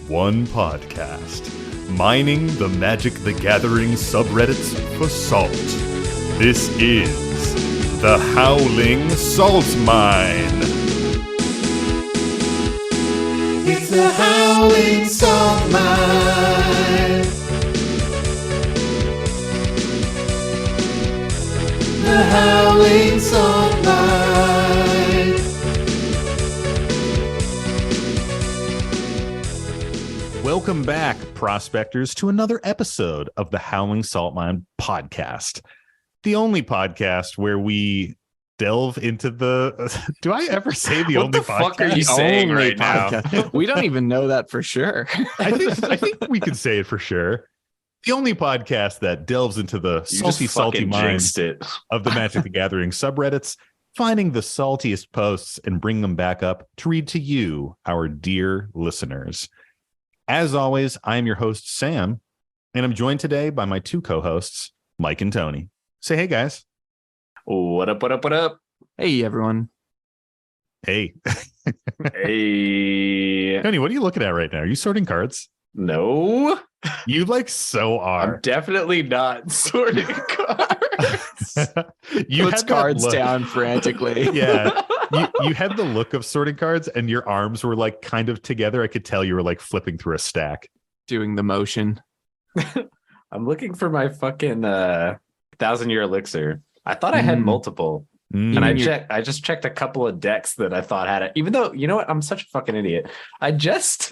one podcast, mining the Magic the Gathering subreddits for salt. This is the Howling Salt Mine. It's the Howling Salt Mine. The Howling Salt Mine. Welcome back, prospectors, to another episode of the Howling Salt Mine podcast. The only podcast where we delve into the... Do I ever say the only podcast? What the fuck are you saying right now? We don't even know that for sure. I think we could say it for sure. The only podcast that delves into the salty minds of the Magic the Gathering subreddits, finding the saltiest posts and bring them back up to read to you, our dear listeners. As always, I am your host, Sam, and I'm joined today by my two co-hosts, Mike and Tony. Say hey, guys. What up, what up, what up? Hey, everyone. Hey. Hey. Tony, what are you looking at right now? Are you sorting cards? No. You so are. I'm definitely not sorting cards. You puts had cards down frantically. Yeah. You had the look of sorting cards and your arms were like kind of together. I could tell you were like flipping through a stack. Doing the motion. I'm looking for my fucking 1,000-year elixir. I thought I had multiple. And I just checked a couple of decks that I thought had it. Even though, you know what? I'm such a fucking idiot. I just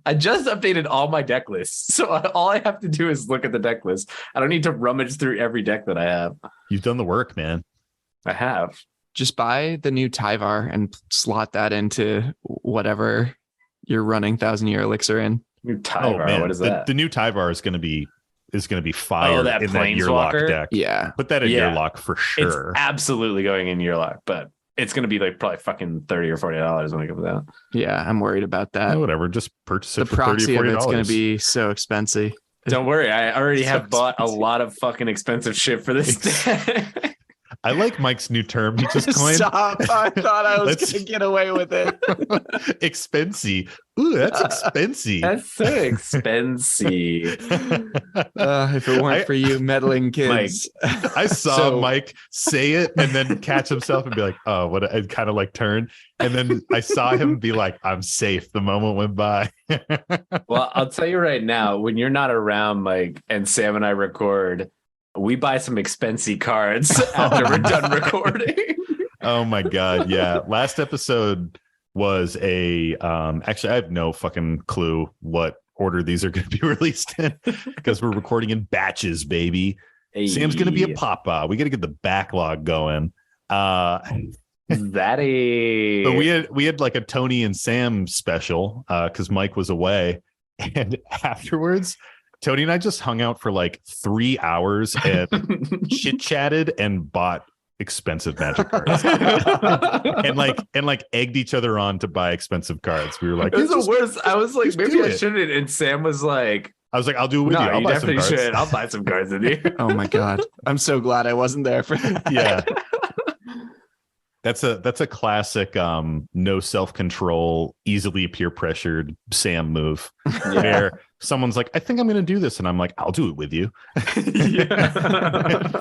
updated all my deck lists. So all I have to do is look at the deck list. I don't need to rummage through every deck that I have. You've done the work, man. I have. Just buy the new Tyvar and slot that into whatever you're running 1,000-year elixir in. New Tyvar, what is that? The new Tyvar is going to be fire that in that Yearlock deck. Yeah. Put that in Yearlock for sure. It's absolutely going in Yearlock, but it's going to be like probably fucking $30 or $40 when it comes out. Yeah, I'm worried about that. Whatever, just purchase it the for proxy $30 or $40. of it's going to be so expensive. Don't worry, I already have bought a lot of fucking expensive shit for this deck. I like Mike's new term he just coined. Stop. I thought I was going to get away with it. Expensy. Ooh, that's expensy. That's so expensive. If it weren't for you meddling kids. Mike, I saw Mike say it and then catch himself and be like, oh, what? And kind of like turn. And then I saw him be like, I'm safe. The moment went by. Well, I'll tell you right now, when you're not around, Mike, and Sam and I record, we buy some expensy cards after we're done recording. Oh my God. Yeah. Last episode was actually I have no fucking clue what order these are going to be released in because we're recording in batches, baby. Hey. Sam's going to be a papa. We got to get the backlog going. Is that a... But we had like a Tony and Sam special because Mike was away. And afterwards, Tony and I just hung out for like 3 hours and chit-chatted and bought expensive Magic cards and like egged each other on to buy expensive cards. We were like, it's the worst. I was like, maybe I shouldn't. And Sam was like, I was like, I'll do it with you. I'll buy some cards. Should. I'll buy some cards with you. Oh my God. I'm so glad I wasn't there for that. Yeah. That's a classic no self-control, easily peer pressured Sam move. Yeah. Where someone's like, I think I'm gonna do this, and I'm like, I'll do it with you. Like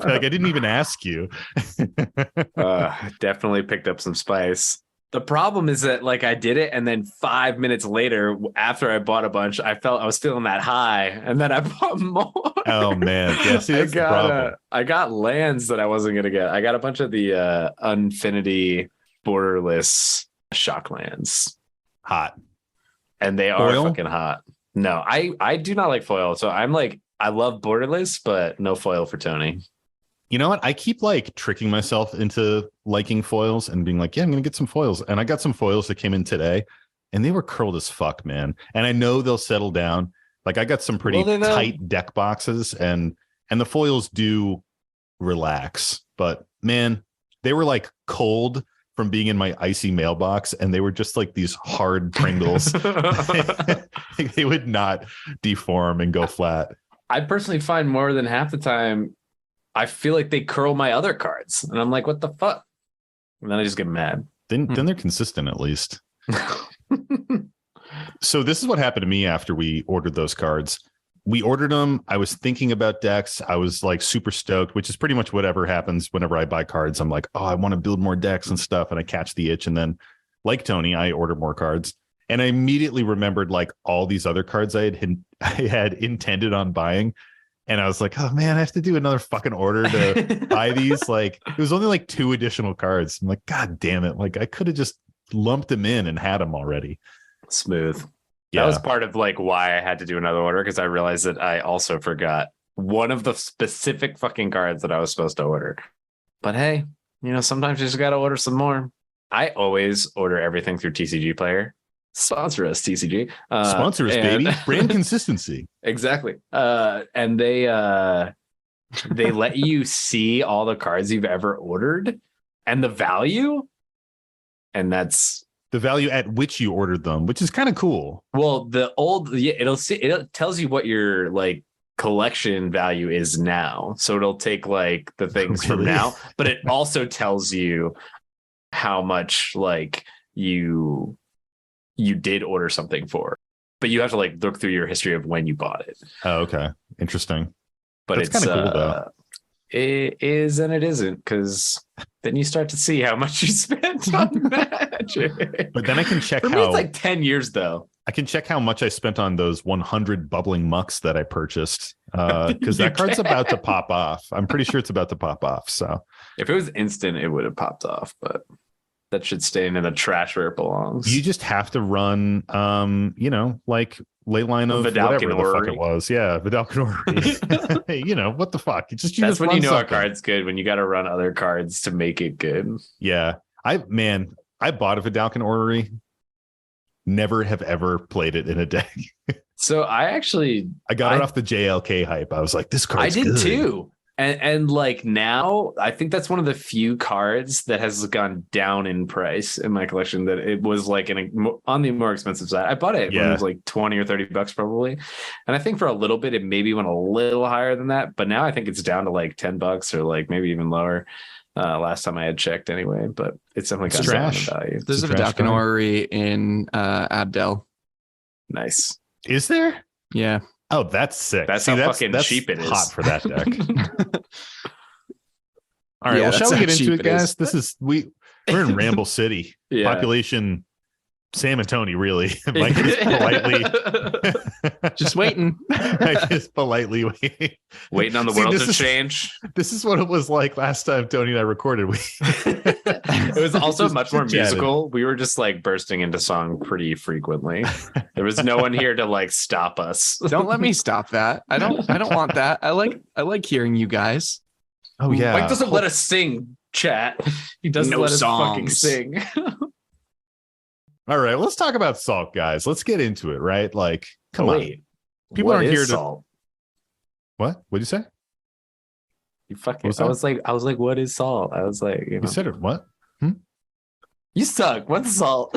I didn't even ask you. Definitely picked up some spice. The problem is that like I did it, and then 5 minutes later, after I bought a bunch, I was feeling that high, and then I bought more. Oh man, yeah, see, that's the problem. I got lands that I wasn't gonna get. I got a bunch of the Infinity borderless shock lands. Hot, and they foil? Are fucking hot. No, I do not like foil, so I'm like I love borderless, but no foil for Tony. You know what? I keep like tricking myself into liking foils and being like, yeah, I'm going to get some foils. And I got some foils that came in today and they were curled as fuck, man. And I know they'll settle down. Like I got some pretty tight deck boxes and the foils do relax. But man, they were like cold from being in my icy mailbox and they were just like these hard Pringles. They would not deform and go flat. I personally find more than half the time I feel like they curl my other cards, and I'm like, "What the fuck?" And then I just get mad. Then they're consistent at least. So this is what happened to me after we ordered those cards. We ordered them. I was thinking about decks. I was like super stoked, which is pretty much whatever happens whenever I buy cards. I'm like, oh, I want to build more decks and stuff. And I catch the itch. And then like Tony, I order more cards. And I immediately remembered like all these other cards I had intended on buying. And I was like, oh man, I have to do another fucking order to buy these. Like it was only like 2 additional cards. I'm like, God damn it. Like I could have just lumped them in and had them already. Smooth. Yeah. That was part of like why I had to do another order, because I realized that I also forgot one of the specific fucking cards that I was supposed to order. But hey, sometimes you just got to order some more. I always order everything through TCG Player. Sponsor us, TCG. Sponsor us, baby. Brand consistency. Exactly. And they let you see all the cards you've ever ordered and the value. And that's the value at which you ordered them, which is kind of cool. Well, it tells you what your like collection value is now. So it'll take like the things from now, but it also tells you how much like you did order something for. But you have to like look through your history of when you bought it. Oh, okay. Interesting. But that's kind of cool though. It is and it isn't, because then you start to see how much you spent on Magic. But then I can check For me, it's like 10 years though. I can check how much I spent on those 100 bubbling mucks that I purchased, because that card's about to pop off. I'm pretty sure it's about to pop off. So if it was instant, it would have popped off, but that should stay in the trash where it belongs. You just have to run, like Leyline of whatever the fuck it was. Yeah, Vidalcan. Hey, what the fuck? That's when you know a card's good, when you got to run other cards to make it good. Yeah, I bought a Vidalcan Orrery. Never have ever played it in a deck. So I got it off the JLK hype. I was like, this card's good. I did good. too. And like now, I think that's one of the few cards that has gone down in price in my collection, that it was like on the more expensive side. I bought it when it was like 20 or 30 bucks probably. And I think for a little bit, it maybe went a little higher than that. But now I think it's down to like 10 bucks or like maybe even lower. Last time I had checked anyway, but it's definitely got trash value. There's a Vidalcan Orrery in Abdel. Nice. Is there? Yeah. Oh, that's sick. That's how fucking cheap it is. Hot for that deck. All right, well, shall we get into it, guys? We're in Ramble City. Yeah. Population Sam and Tony, really. Mike is politely just waiting. Mike is politely waiting on the world to change. This is what it was like last time Tony and I recorded. It was also much more musical. We were just like bursting into song pretty frequently. There was no one here to like stop us. Don't let me stop that. I don't want that. I like hearing you guys. Oh yeah. Mike doesn't let us sing, chat. He doesn't let us fucking sing. All right, let's talk about salt, guys. Let's get into it, right? Like, come on. People aren't here to salt? What? What'd you say? You fucking I was like, what is salt? I was like, you said it. What? You suck. What's salt?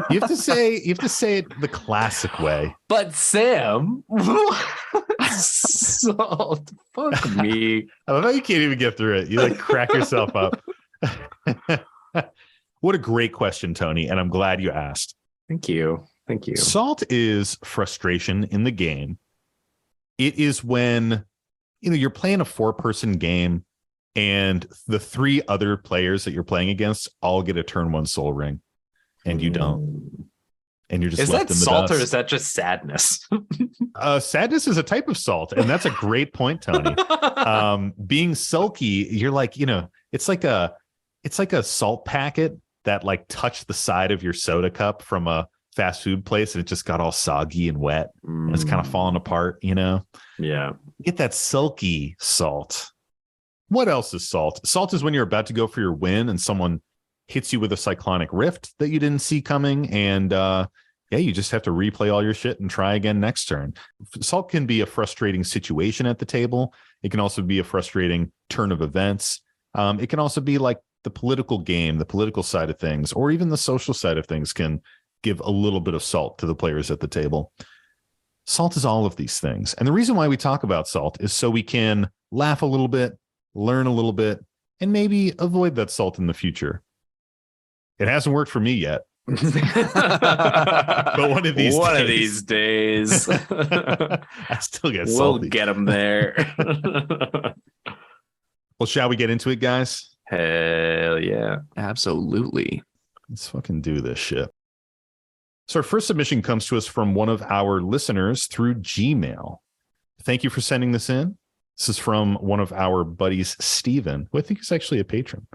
You have to say it the classic way. But Sam, salt. Fuck me. I love how you can't even get through it. You like crack yourself up. What a great question, Tony, and I'm glad you asked. Thank you. Salt is frustration in the game. It is when you're playing a 4-person game and the 3 other players that you're playing against all get a turn 1 soul ring and you don't. And you're just is left that in the salt dust. Or is that just sadness? Sadness is a type of salt, and that's a great point, Tony. Being sulky, you're like, it's like a salt packet that like touched the side of your soda cup from a fast food place and it just got all soggy and wet and it's kind of falling apart, Yeah. Get that sulky salt. What else is salt? Salt is when you're about to go for your win and someone hits you with a cyclonic rift that you didn't see coming, and you just have to replay all your shit and try again next turn. Salt can be a frustrating situation at the table. It can also be a frustrating turn of events. It can also be like the political game, the political side of things, or even the social side of things can give a little bit of salt to the players at the table. Salt is all of these things. And the reason why we talk about salt is so we can laugh a little bit, learn a little bit, and maybe avoid that salt in the future. It hasn't worked for me yet. But one of these days, I still get we'll salty. get them there. Well, shall we get into it, guys? Hell yeah. Absolutely. Let's fucking do this shit. So our first submission comes to us from one of our listeners through Gmail. Thank you for sending this in. This is from one of our buddies, Steven, who I think is actually a patron.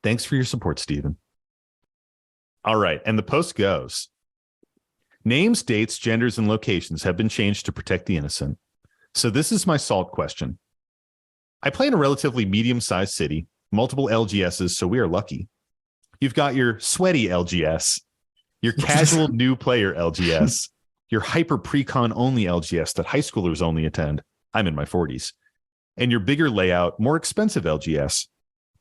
Thanks for your support, Steven. All right. And the post goes, names, dates, genders, and locations have been changed to protect the innocent. So this is my salt question. I play in a relatively medium-sized city, multiple LGSs, so we are lucky. You've got your sweaty LGS, your casual new player LGS, your hyper pre-con only LGS that high schoolers only attend. I'm in my 40s. And your bigger layout, more expensive LGS.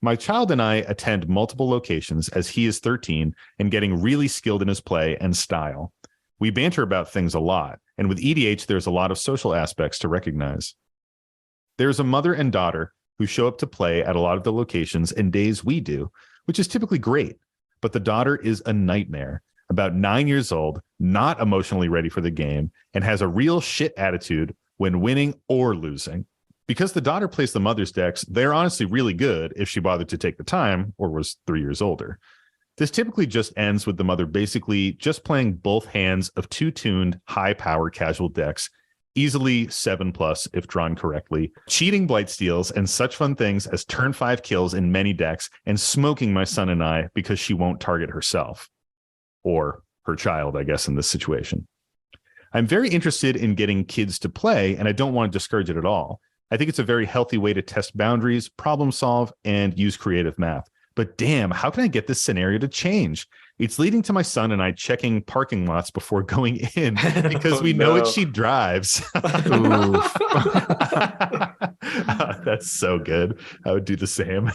My child and I attend multiple locations as he is 13 and getting really skilled in his play and style. We banter about things a lot, and with EDH, there's a lot of social aspects to recognize. There's a mother and daughter who show up to play at a lot of the locations and days we do, which is typically great. But the daughter is a nightmare, about 9 years old, not emotionally ready for the game, and has a real shit attitude when winning or losing. Because the daughter plays the mother's decks, they're honestly really good if she bothered to take the time or was 3 years older. This typically just ends with the mother basically just playing both hands of two tuned high power casual decks, easily 7+ if drawn correctly, cheating blight steals and such fun things as turn 5 kills in many decks, and smoking my son and I because she won't target herself. Or her child, I guess, in this situation. I'm very interested in getting kids to play, and I don't want to discourage it at all. I think it's a very healthy way to test boundaries, problem solve, and use creative math. But damn, how can I get this scenario to change? It's leading to my son and I checking parking lots before going in because we know what she drives. That's so good. I would do the same.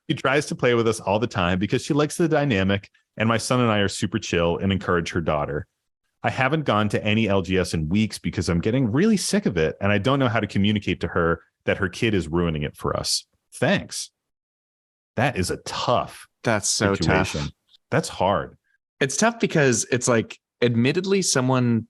She tries to play with us all the time because she likes the dynamic, and my son and I are super chill and encourage her daughter. I haven't gone to any LGS in weeks because I'm getting really sick of it, and I don't know how to communicate to her that her kid is ruining it for us. Thanks. That is a tough That's so situation. tough. That's hard. It's tough because it's like, admittedly, someone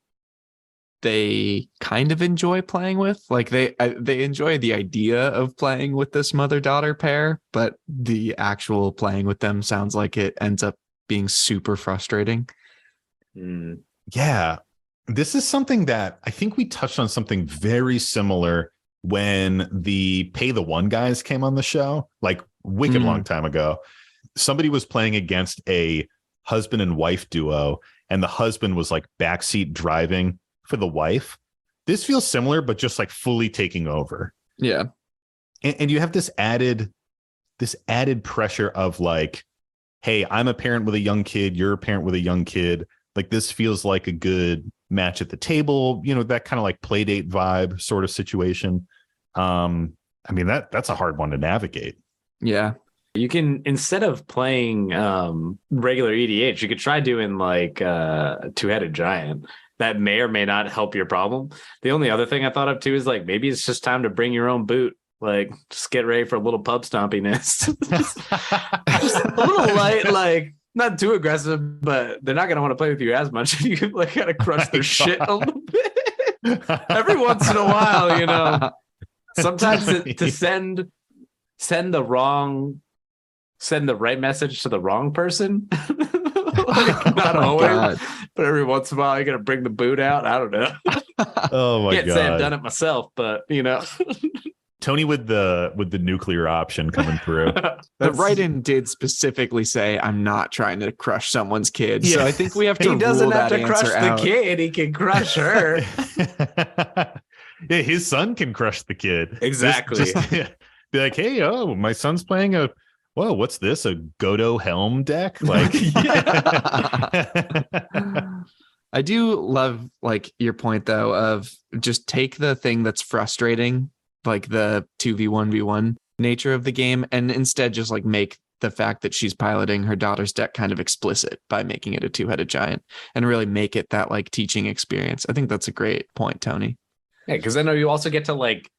they kind of enjoy playing with. Like they enjoy the idea of playing with this mother-daughter pair, but the actual playing with them sounds like it ends up being super frustrating. Yeah. This is something that I think we touched on something very similar when the Pay the One guys came on the show, like wicked long time ago. Somebody was playing against a husband and wife duo, and the husband was like backseat driving for the wife. This feels similar, but just like fully taking over. Yeah. And you have this added pressure of like, hey, I'm a parent with a young kid. You're a parent with a young kid. Like this feels like a good match at the table, you know, that kind of like play date vibe sort of situation. I mean, that's a hard one to navigate. Yeah. You can, instead of playing regular EDH, you could try doing like two-headed giant. That may or may not help your problem. The only other thing I thought of too is like, maybe it's just time to bring your own boot. Like, just get ready for a little pub stompiness. Just a little light, like not too aggressive, but they're not going to want to play with you as much if you like kind of crush their shit a little bit. Every once in a while, you know. Sometimes to send the right message to the wrong person. Like, not always, but every once in a while, you're gonna bring the boot out. I don't know. Oh my Can't god! say I've done it myself, but you know. Tony with the nuclear option coming through. The write-in did specifically say, "I'm not trying to crush someone's kid." Yeah. So I think we have to. He doesn't have to crush the out. kid; he can crush her. Yeah, his son can crush the kid. Exactly. Just be like, hey, oh, my son's playing a. Whoa, what's this? A Godot Helm deck? Like, I do love like your point though of just take the thing that's frustrating, like the 2v1v1 nature of the game, and instead just like make the fact that she's piloting her daughter's deck kind of explicit by making it a two-headed giant and really make it that like teaching experience. I think that's a great point, Tony. Yeah, because I know you also get to like,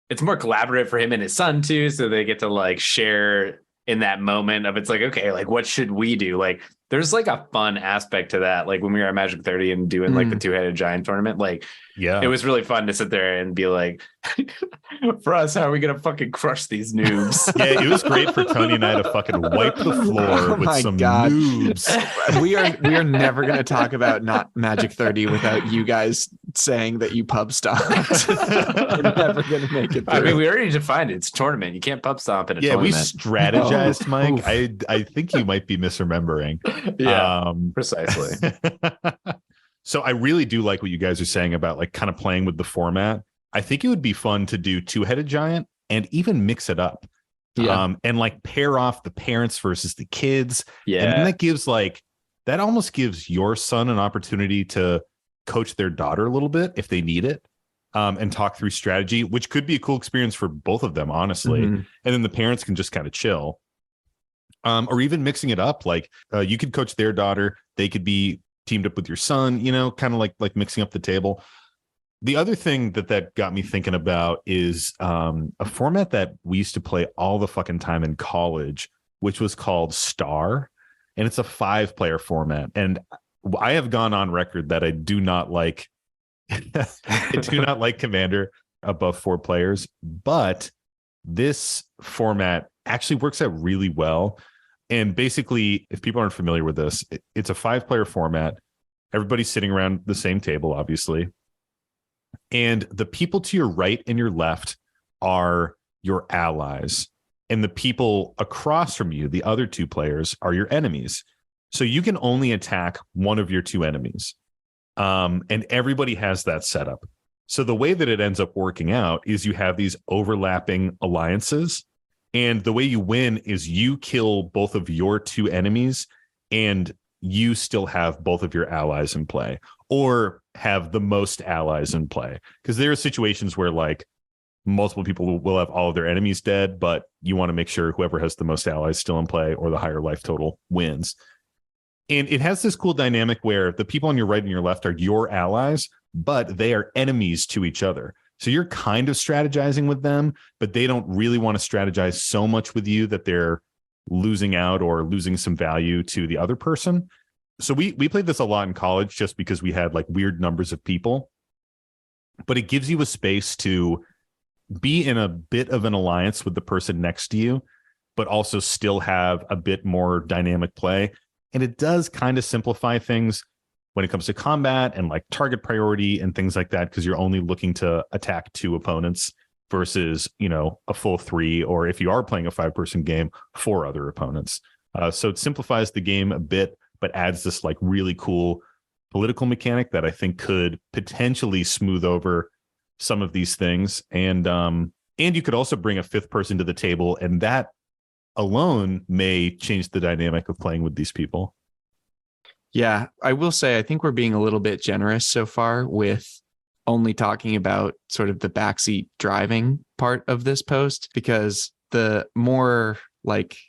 it's more collaborative for him and his son too, so they get to like share in that moment of it's like, okay, like what should we do? Like there's like a fun aspect to that. Like when we were at Magic 30 and doing like the two-headed giant tournament, like it was really fun to sit there and be like, for us, how are we gonna fucking crush these noobs? Yeah, it was great for Tony and I to fucking wipe the floor with some noobs. We are never gonna talk about not Magic 30 without you guys saying that you pub stomped. We're never gonna make it through. I mean, we already defined it. It's a tournament. You can't pub stomp in a tournament. We strategized, Mike. I think you might be misremembering. Yeah, precisely. So I really do like what you guys are saying about like kind of playing with the format. I think it would be fun to do two-headed giant and even mix it up. And like pair off the parents versus the kids. Yeah. And then that almost gives your son an opportunity to coach their daughter a little bit if they need it. And talk through strategy, which could be a cool experience for both of them, honestly. And then the parents can just kind of chill. Or even mixing it up. Like you could coach their daughter. They could be teamed up with your son, kind of like mixing up the table. The other thing that got me thinking about is a format that we used to play all the fucking time in college, which was called Star. And it's a 5-player format. And I have gone on record that I do not like I do not like Commander above 4 players, but this format actually works out really well. And basically, if people aren't familiar with this, it's a 5-player format. Everybody's sitting around the same table, obviously. And the people to your right and your left are your allies. And the people across from you, the other 2 players, are your enemies. So you can only attack one of your 2 enemies. And everybody has that setup. So the way that it ends up working out is you have these overlapping alliances. And the way you win is you kill both of your 2 enemies and you still have both of your allies in play, or have the most allies in play. Because there are situations where like multiple people will have all of their enemies dead, but you want to make sure whoever has the most allies still in play or the higher life total wins. And it has this cool dynamic where the people on your right and your left are your allies, but they are enemies to each other. So you're kind of strategizing with them, but they don't really want to strategize so much with you that they're losing out or losing some value to the other person. So we played this a lot in college just because we had like weird numbers of people, but it gives you a space to be in a bit of an alliance with the person next to you, but also still have a bit more dynamic play. And it does kind of simplify things when it comes to combat and like target priority and things like that, because you're only looking to attack 2 opponents versus, a full 3, or if you are playing a 5-person game, 4 other opponents. So it simplifies the game a bit, but adds this like really cool political mechanic that I think could potentially smooth over some of these things. And you could also bring a 5th person to the table, and that alone may change the dynamic of playing with these people. Yeah, I will say, I think we're being a little bit generous so far with only talking about sort of the backseat driving part of this post, because the more like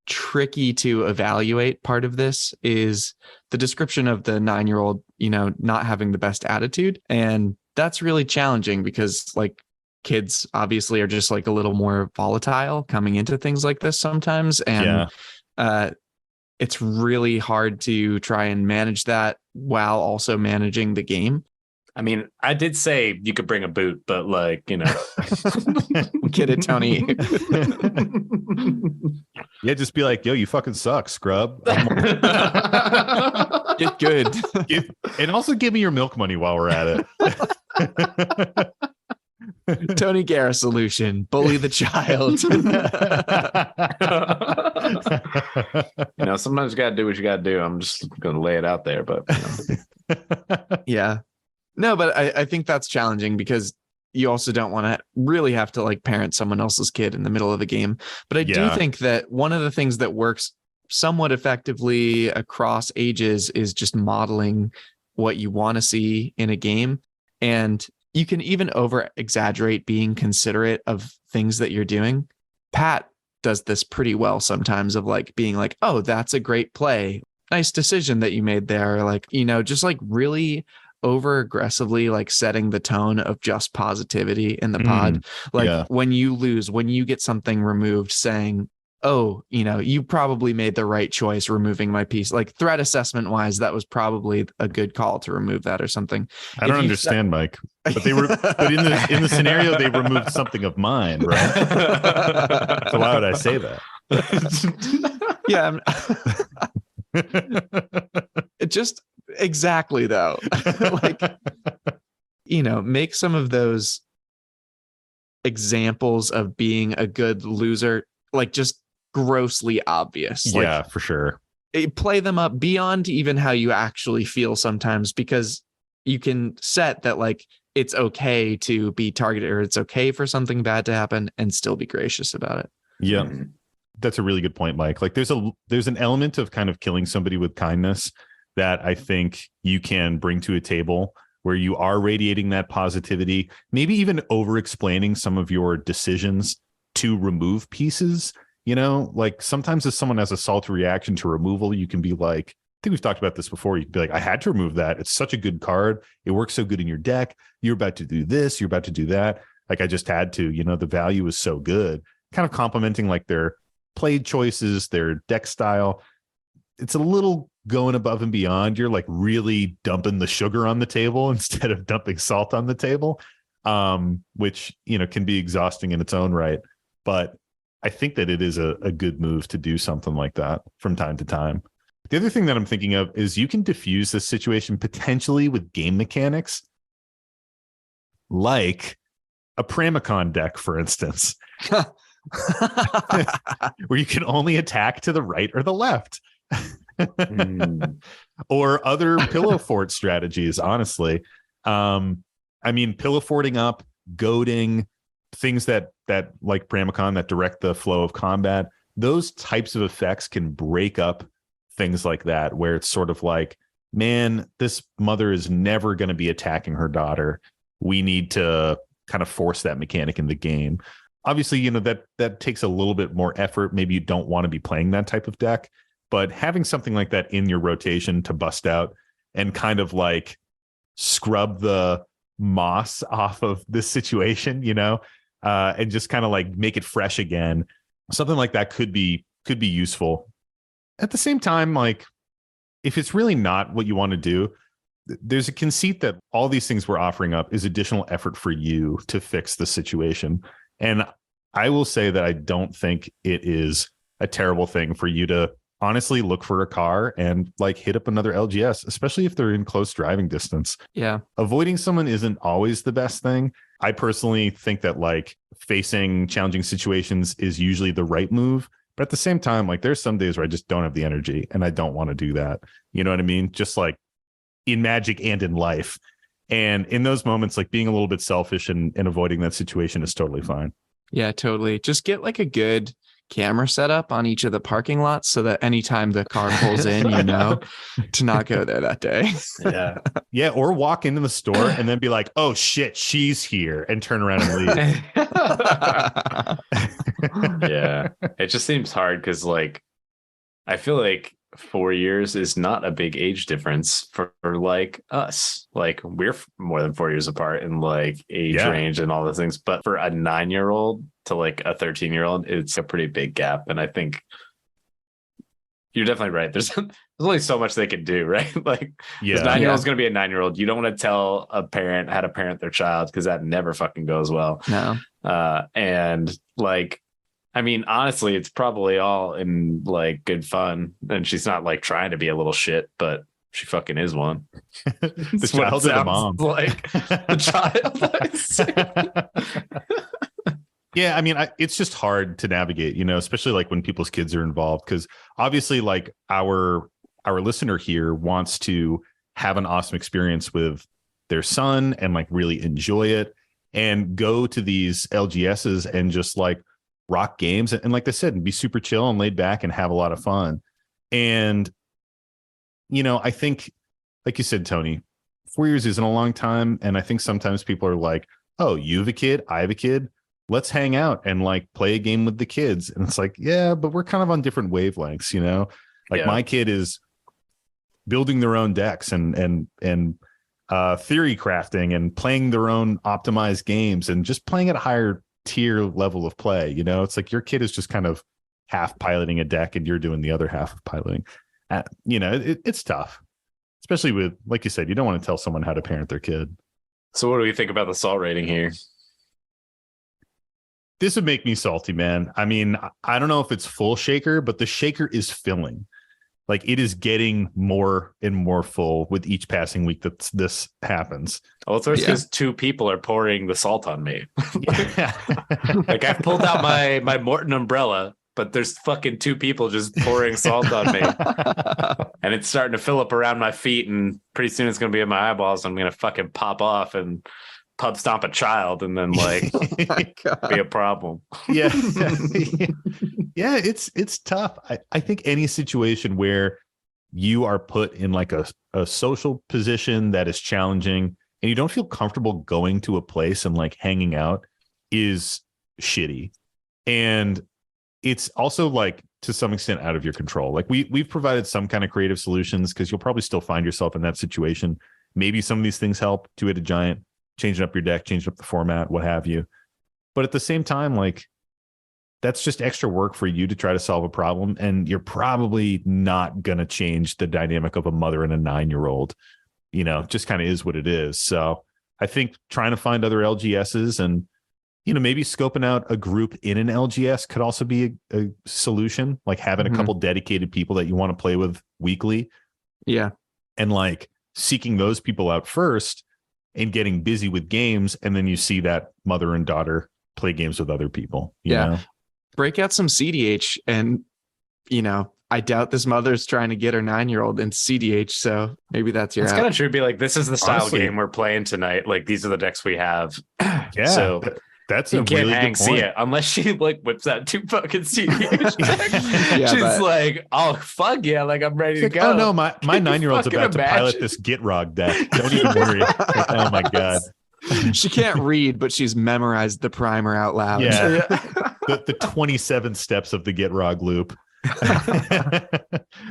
tricky to evaluate part of this is the description of the 9-year-old, not having the best attitude. And that's really challenging because like kids obviously are just like a little more volatile coming into things like this sometimes. And it's really hard to try and manage that while also managing the game. I mean, I did say you could bring a boot, but like, Get it, Tony. Yeah, just be like, yo, you fucking suck, scrub. Get good. And also give me your milk money while we're at it. Tony Guerra solution: bully the child. Sometimes you gotta do what you gotta do. I'm just gonna lay it out there, but yeah, no, but I think that's challenging because you also don't want to really have to like parent someone else's kid in the middle of the game. But I do think that one of the things that works somewhat effectively across ages is just modeling what you want to see in a game. And you can even over exaggerate being considerate of things that you're doing. Pat does this pretty well sometimes, of like being like, oh, that's a great play. Nice decision that you made there. Like, just like really over aggressively like setting the tone of just positivity in the pod. Like when you lose, when you get something removed, saying, oh, you probably made the right choice removing my piece. Like threat assessment wise, that was probably a good call to remove that or something. I don't understand, Mike. But but in the scenario, they removed something of mine, right? So why would I say that? Yeah. It just exactly though. Like, make some of those examples of being a good loser, like just grossly obvious. Yeah, like, for sure. Play them up beyond even how you actually feel sometimes, because you can set that like it's okay to be targeted or it's okay for something bad to happen and still be gracious about it. Yeah. Mm-hmm. That's a really good point, Mike. Like there's an element of kind of killing somebody with kindness that I think you can bring to a table where you are radiating that positivity, maybe even over explaining some of your decisions to remove pieces. Like sometimes if someone has a salty reaction to removal, you can be like, I think we've talked about this before. You can be like, I had to remove that. It's such a good card. It works so good in your deck. You're about to do this. You're about to do that. Like I just had to, the value is so good. Kind of complimenting like their played choices, their deck style. It's a little going above and beyond. You're like really dumping the sugar on the table instead of dumping salt on the table, which, can be exhausting in its own right. But I think that it is a good move to do something like that from time to time. The other thing that I'm thinking of is you can diffuse this situation potentially with game mechanics, like a Pramicon deck, for instance, where you can only attack to the right or the left. Or other pillow fort strategies, honestly. Pillow forting up, goading, things that like Pramicon that direct the flow of combat, those types of effects can break up things like that, where it's sort of like, man, this mother is never going to be attacking her daughter. We need to kind of force that mechanic in the game. Obviously, that takes a little bit more effort. Maybe you don't want to be playing that type of deck, but having something like that in your rotation to bust out and kind of like scrub the moss off of this situation, and just kind of like make it fresh again. Something like that could be useful. At the same time, like if it's really not what you want to do, there's a conceit that all these things we're offering up is additional effort for you to fix the situation. And I will say that I don't think it is a terrible thing for you to honestly look for a car and like hit up another LGS, especially if they're in close driving distance. Yeah. Avoiding someone isn't always the best thing. I personally think that like facing challenging situations is usually the right move. But at the same time, like there's some days where I just don't have the energy and I don't want to do that. You know what I mean? Just like in Magic and in life. And in those moments, like being a little bit selfish and avoiding that situation is totally fine. Yeah, totally. Just get like a good camera setup on each of the parking lots so that anytime the car pulls in, to not go there that day. Yeah. Yeah. Or walk into the store and then be like, oh shit, she's here, and turn around and leave. Yeah. It just seems hard because like I feel like 4 years is not a big age difference for like us. Like we're more than 4 years apart in like age range and all the things. But for a 9-year-old to like a 13-year-old, it's a pretty big gap. And I think you're definitely right. There's only so much they can do, right? Like, this 9-year-old's going to be a 9-year-old. You don't want to tell a parent how to parent their child because that never fucking goes well. No. And like, I mean, honestly, it's probably all in like good fun. And she's not like trying to be a little shit, but she fucking is one. The child of the mom. Like the child. Yeah, I mean, it's just hard to navigate, especially like when people's kids are involved, because obviously like our listener here wants to have an awesome experience with their son and like really enjoy it and go to these LGSs and just like rock games and like I said, and be super chill and laid back and have a lot of fun. And I think, like you said, Tony, 4 years isn't a long time, and I think sometimes people are like, oh, you have a kid, I have a kid, let's hang out and like play a game with the kids. And it's like, yeah, but we're kind of on different wavelengths, my kid is building their own decks and theory crafting and playing their own optimized games and just playing at a higher tier level of play. It's like your kid is just kind of half piloting a deck and you're doing the other half of piloting. It's tough, especially with, like you said, you don't want to tell someone how to parent their kid. So what do we think about the salt rating here? This would make me salty, man. I mean, I don't know if it's full shaker, but the shaker is filling. Like, it is getting more and more full with each passing week that this happens. Well, it's always because two people are pouring the salt on me. Like, I've pulled out my Morton umbrella, but there's fucking two people just pouring salt on me. And it's starting to fill up around my feet, and pretty soon it's going to be in my eyeballs. And I'm going to fucking pop off and pub stomp a child and then like be a problem. Yeah. Yeah, it's tough. I think any situation where you are put in like a social position that is challenging and you don't feel comfortable going to a place and like hanging out is shitty. And it's also like to some extent out of your control. Like we've provided some kind of creative solutions because you'll probably still find yourself in that situation. Maybe some of these things help. Two-Headed Giant, changing up your deck, changing up the format, what have you. But at the same time, like, that's just extra work for you to try to solve a problem. And you're probably not going to change the dynamic of a mother and a 9-year-old. Just kind of is what it is. So I think trying to find other LGSs and, maybe scoping out a group in an LGS could also be a solution, like having a couple dedicated people that you want to play with weekly. Yeah. And like seeking those people out first and getting busy with games, and then you see that mother and daughter play games with other people. You know? Break out some CDH, and I doubt this mother's trying to get her 9-year-old into CDH, so maybe that's your. It's kind of true. Be like, this is the style game we're playing tonight. Like, these are the decks we have. Yeah, so that's a really good see point. it unless she like whips out 2 fucking CDH decks. She's like, oh fuck yeah, like I'm ready to go. Oh no, my 9-year-old's about to pilot this Gitrog deck. Don't even worry. Like, oh my god. She can't read, but she's memorized the primer out loud. Yeah. the 27 steps of the Gitrog loop.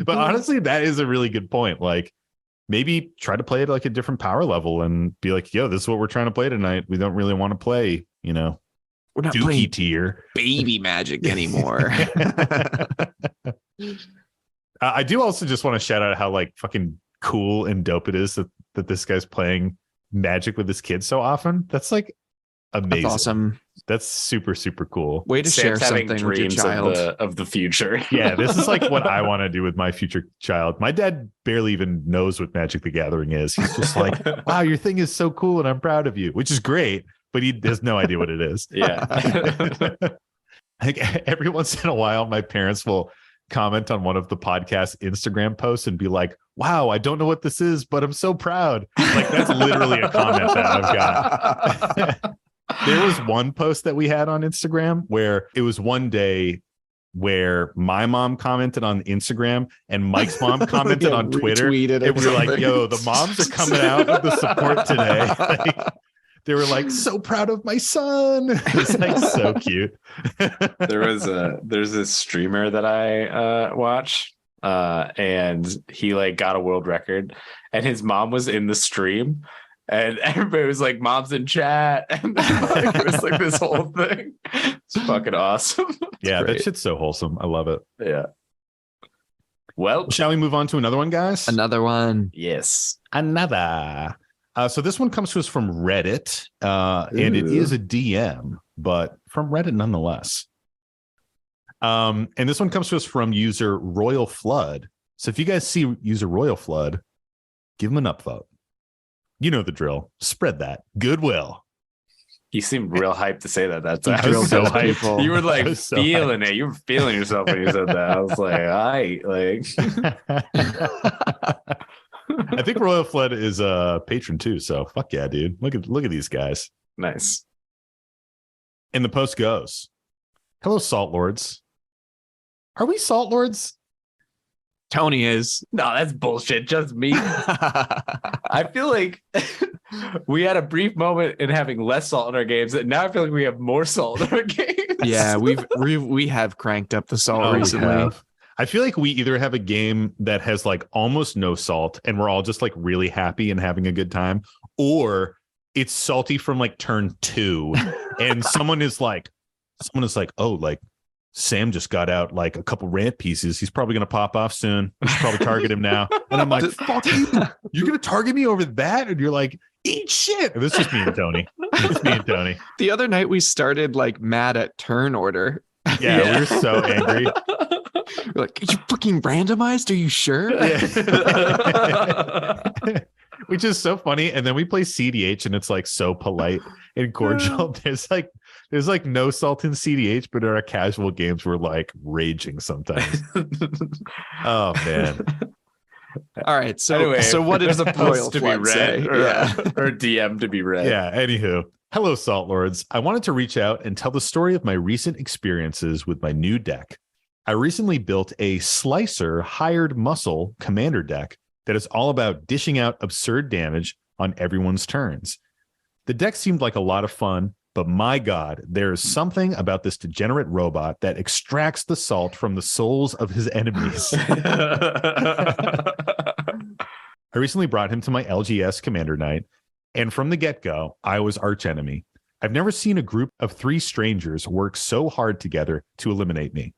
But honestly, that is a really good point. Like, maybe try to play it like a different power level and be like, yo, this is what we're trying to play tonight. We don't really want to play, we're not Dookie playing tier baby Magic anymore. I do also just want to shout out how like fucking cool and dope it is that this guy's playing Magic with his kids so often. That's like amazing. That's awesome. That's super, super cool. Way to share something with your child of the future. Yeah, this is like what I want to do with my future child. My dad barely even knows what Magic the Gathering is. He's just like, wow, your thing is so cool and I'm proud of you, which is great, but he has no idea what it is. Yeah. Like every once in a while, my parents will comment on one of the podcast Instagram posts and be like, wow, I don't know what this is, but I'm so proud. Like, that's literally a comment that I've got. There was one post that we had on Instagram where it was one day where my mom commented on Instagram and Mike's mom commented on Twitter. And we were like, yo, the moms are coming out with the support today. Like, they were like, so proud of my son. It's like so cute. There's this streamer that I watch, and he like got a world record, and his mom was in the stream, and everybody was like, "Mom's in chat," and like, it was like this whole thing. It's fucking awesome. Yeah, that shit's so wholesome. I love it. Yeah. Well, shall we move on to another one, guys? Another one. Yes. Another. So this one comes to us from Reddit, and it is a DM, but from Reddit nonetheless. And this one comes to us from user Royal Flood. So if you guys see user Royal Flood, give him an upvote. You know the drill. Spread that goodwill. You seemed real hyped to say that. That's I was so hyped. You were like so feeling hyped. it. You were feeling yourself when you said that. I was like, I think Royal Flood is a patron too. So fuck yeah, dude. Look at these guys. Nice. And the post goes, hello, Salt Lords. Are we Salt Lords? Tony is. No, that's bullshit. Just me. I feel like we had a brief moment in having less salt in our games, and now I feel like we have more salt in our games. Yeah, we have cranked up the salt recently. I feel like we either have a game that has like almost no salt and we're all just like really happy and having a good time, or it's salty from like turn 2 and someone is like, oh, like Sam just got out like a couple rant pieces. He's probably going to pop off soon. We should probably target him now. And I'm like, fuck you. You're going to target me over that? And you're like, eat shit. And this is me and Tony. It's me and Tony. The other night we started like mad at turn order. Yeah, we were so angry. We're like, are you fucking randomized? Are you sure? Yeah. Which is so funny. And then we play CDH and it's like so polite and cordial. There's like no salt in CDH, but in our casual games we're like raging sometimes. Oh man. All right. So Anyway, so what did there's a Royal post to be Flood say? read or DM to be read. Yeah. Anywho, hello, Salt Lords. I wanted to reach out and tell the story of my recent experiences with my new deck. I recently built a Slicer Hired Muscle commander deck that is all about dishing out absurd damage on everyone's turns. The deck seemed like a lot of fun, but my God, there is something about this degenerate robot that extracts the salt from the souls of his enemies. I recently brought him to my LGS commander night, and from the get-go, I was archenemy. I've never seen a group of 3 strangers work so hard together to eliminate me.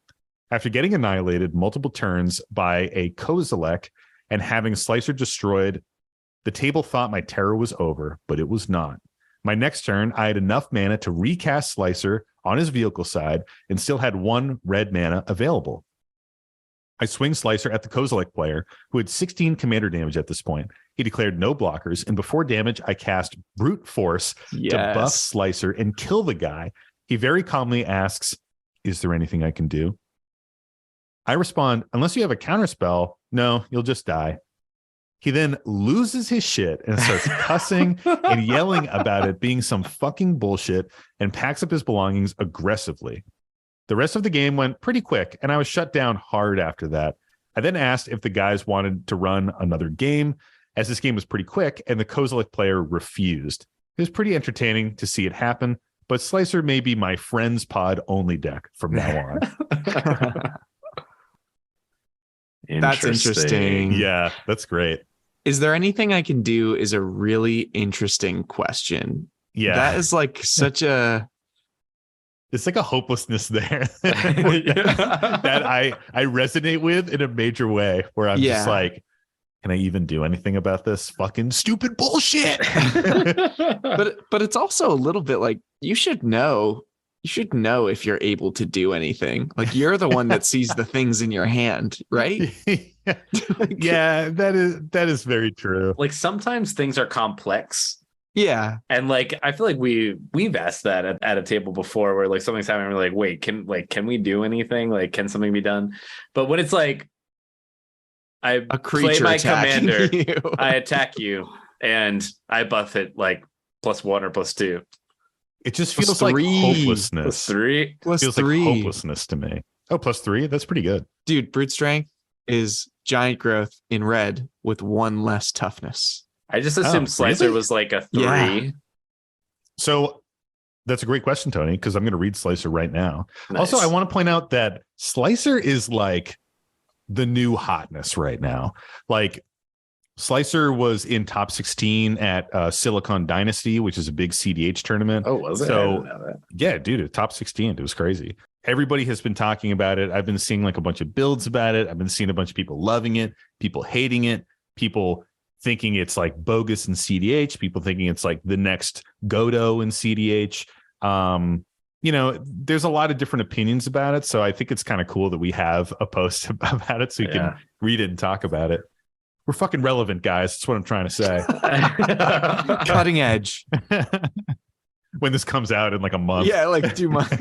After getting annihilated multiple turns by a Kozilek and having Slicer destroyed, the table thought my terror was over, but it was not. My next turn, I had enough mana to recast Slicer on his vehicle side and still had 1 red mana available. I swing Slicer at the Kozilek player, who had 16 commander damage at this point. He declared no blockers, and before damage, I cast Brute Force to buff Slicer and kill the guy. He very calmly asks, "Is there anything I can do?" I respond, "Unless you have a counterspell, no, you'll just die." He then loses his shit and starts cussing and yelling about it being some fucking bullshit and packs up his belongings aggressively. The rest of the game went pretty quick, and I was shut down hard after that. I then asked if the guys wanted to run another game, as this game was pretty quick, and the Kozilek player refused. It was pretty entertaining to see it happen, but Slicer may be my friend's pod only deck from now on. That's interesting. Yeah, that's great. Is there anything I can do is a really interesting question. Yeah. That is like such a... It's like a hopelessness there that I resonate with in a major way, where I'm just like, can I even do anything about this fucking stupid bullshit? but it's also a little bit like you should know if you're able to do anything. Like you're the one that sees the things in your hand, right? Yeah, that is very true. Like sometimes things are complex. Yeah. And like I feel like we've asked that at a table before where like something's happening, we're like, wait, can we do anything? Like, can something be done? But when it's like I play my commander, I attack you, and I buff it like +1 or +2. It just feels like hopelessness. +3. Feels like hopelessness to me. Oh, +3? That's pretty good. Dude, brute strength is giant growth in red with 1 less toughness. I just assumed Slicer was like a 3. Yeah. So that's a great question, Tony, because I'm going to read Slicer right now. Nice. Also, I want to point out that Slicer is like the new hotness right now. Like Slicer was in top 16 at Silicon Dynasty, which is a big CDH tournament. Oh, was it? So yeah, dude, top 16. It was crazy. Everybody has been talking about it. I've been seeing like a bunch of builds about it. I've been seeing a bunch of people loving it, people hating it, people thinking it's like bogus in CDH, people thinking it's like the next Godot in CDH. You know, there's a lot of different opinions about it. So I think it's kind of cool that we have a post about it so you can read it and talk about it. We're fucking relevant, guys. That's what I'm trying to say. Cutting edge. When this comes out in like a month. Yeah, like 2 months.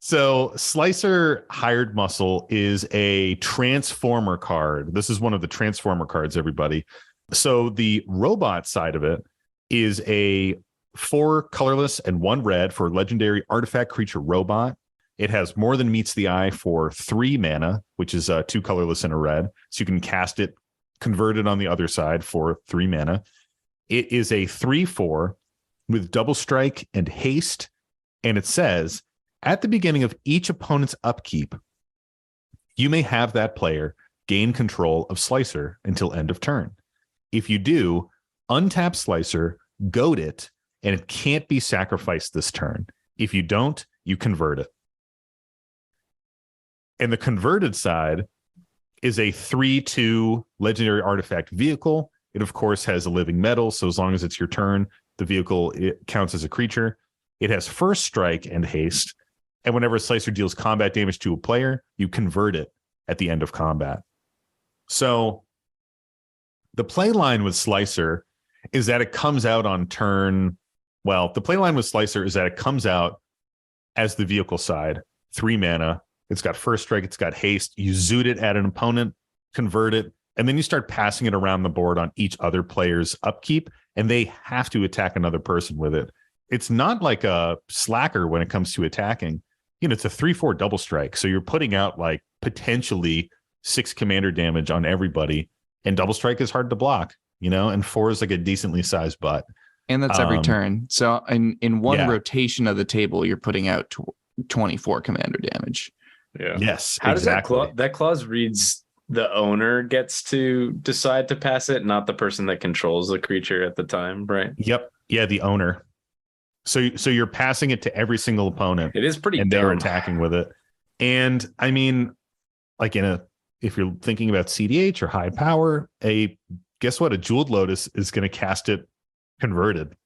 So Slicer Hired Muscle is a transformer card. This is one of the transformer cards, everybody. So the robot side of it is a 4 colorless and 1 red for legendary artifact creature robot. It has more than meets the eye for 3 mana, which is 2 colorless and a red. So you can cast it, convert it on the other side for 3 mana. It is a 3/4 with double strike and haste. And it says, at the beginning of each opponent's upkeep, you may have that player gain control of Slicer until end of turn. If you do, untap Slicer, goad it, and it can't be sacrificed this turn. If you don't, you convert it. And the converted side is a 3/2 legendary artifact vehicle. It, of course, has a living metal. So as long as it's your turn, the vehicle it counts as a creature. It has first strike and haste. And whenever a slicer deals combat damage to a player, you convert it at the end of combat. So the play line with Slicer is that it comes out on turn. Well, the play line with Slicer is that it comes out as the vehicle side, 3 mana. It's got first strike, it's got haste. You zoot it at an opponent, convert it, and then you start passing it around the board on each other player's upkeep, and they have to attack another person with it. It's not like a slacker when it comes to attacking. It's a 3/4 double strike. So you're putting out like potentially 6 commander damage on everybody, and double strike is hard to block, and 4 is like a decently sized butt. And that's every turn. So in one rotation of the table, you're putting out 24 commander damage. Yeah. Yes. How exactly. does that clause reads the owner gets to decide to pass it, not the person that controls the creature at the time, right? Yep. Yeah, the owner. So you're passing it to every single opponent. It is pretty and dumb. they're attacking with it. And I mean, like if you're thinking about CDH or high power, guess what? A Jeweled Lotus is going to cast it converted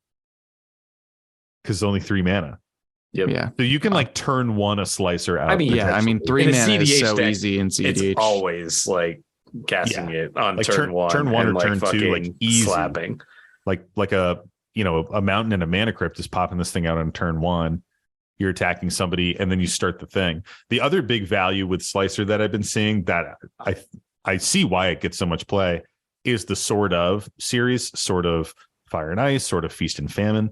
because it's only 3 mana. Yep. Yeah. So you can like turn one a Slicer out. I mean, 3 mana is so deck, easy in CDH. It's always like casting it on like turn one or like turn 2, like easy. slapping. Like a mountain and a mana crypt is popping this thing out on turn 1. You're attacking somebody, and then you start the thing. The other big value with Slicer that I've been seeing that I see why it gets so much play is the Sword of series, Sword of Fire and Ice, Sword of Feast and Famine,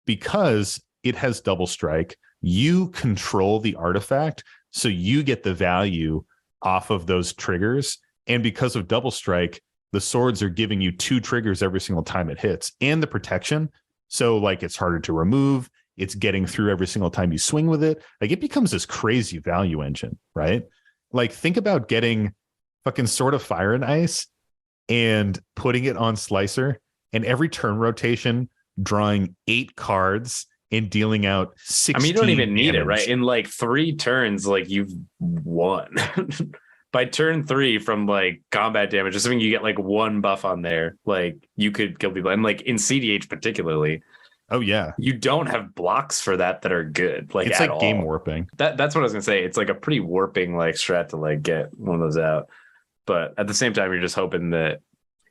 because it has double strike. You control the artifact, so you get the value off of those triggers. And because of double strike, the swords are giving you 2 triggers every single time it hits, and the protection. So like it's harder to remove. It's getting through every single time you swing with it. Like it becomes this crazy value engine, right? Like think about getting fucking Sword of Fire and Ice and putting it on Slicer, and every turn rotation drawing 8 cards and dealing out 16. I mean, you don't even need damage. it, right? In like 3 turns, like you've won. By turn 3 from like combat damage, assuming you get like 1 buff on there, like you could kill people. And like in CDH particularly, Oh yeah, you don't have blocks for that are good. Like it's at like game all. warping. That's what I was gonna say. It's like a pretty warping like strat to like get one of those out. But at the same time, you're just hoping that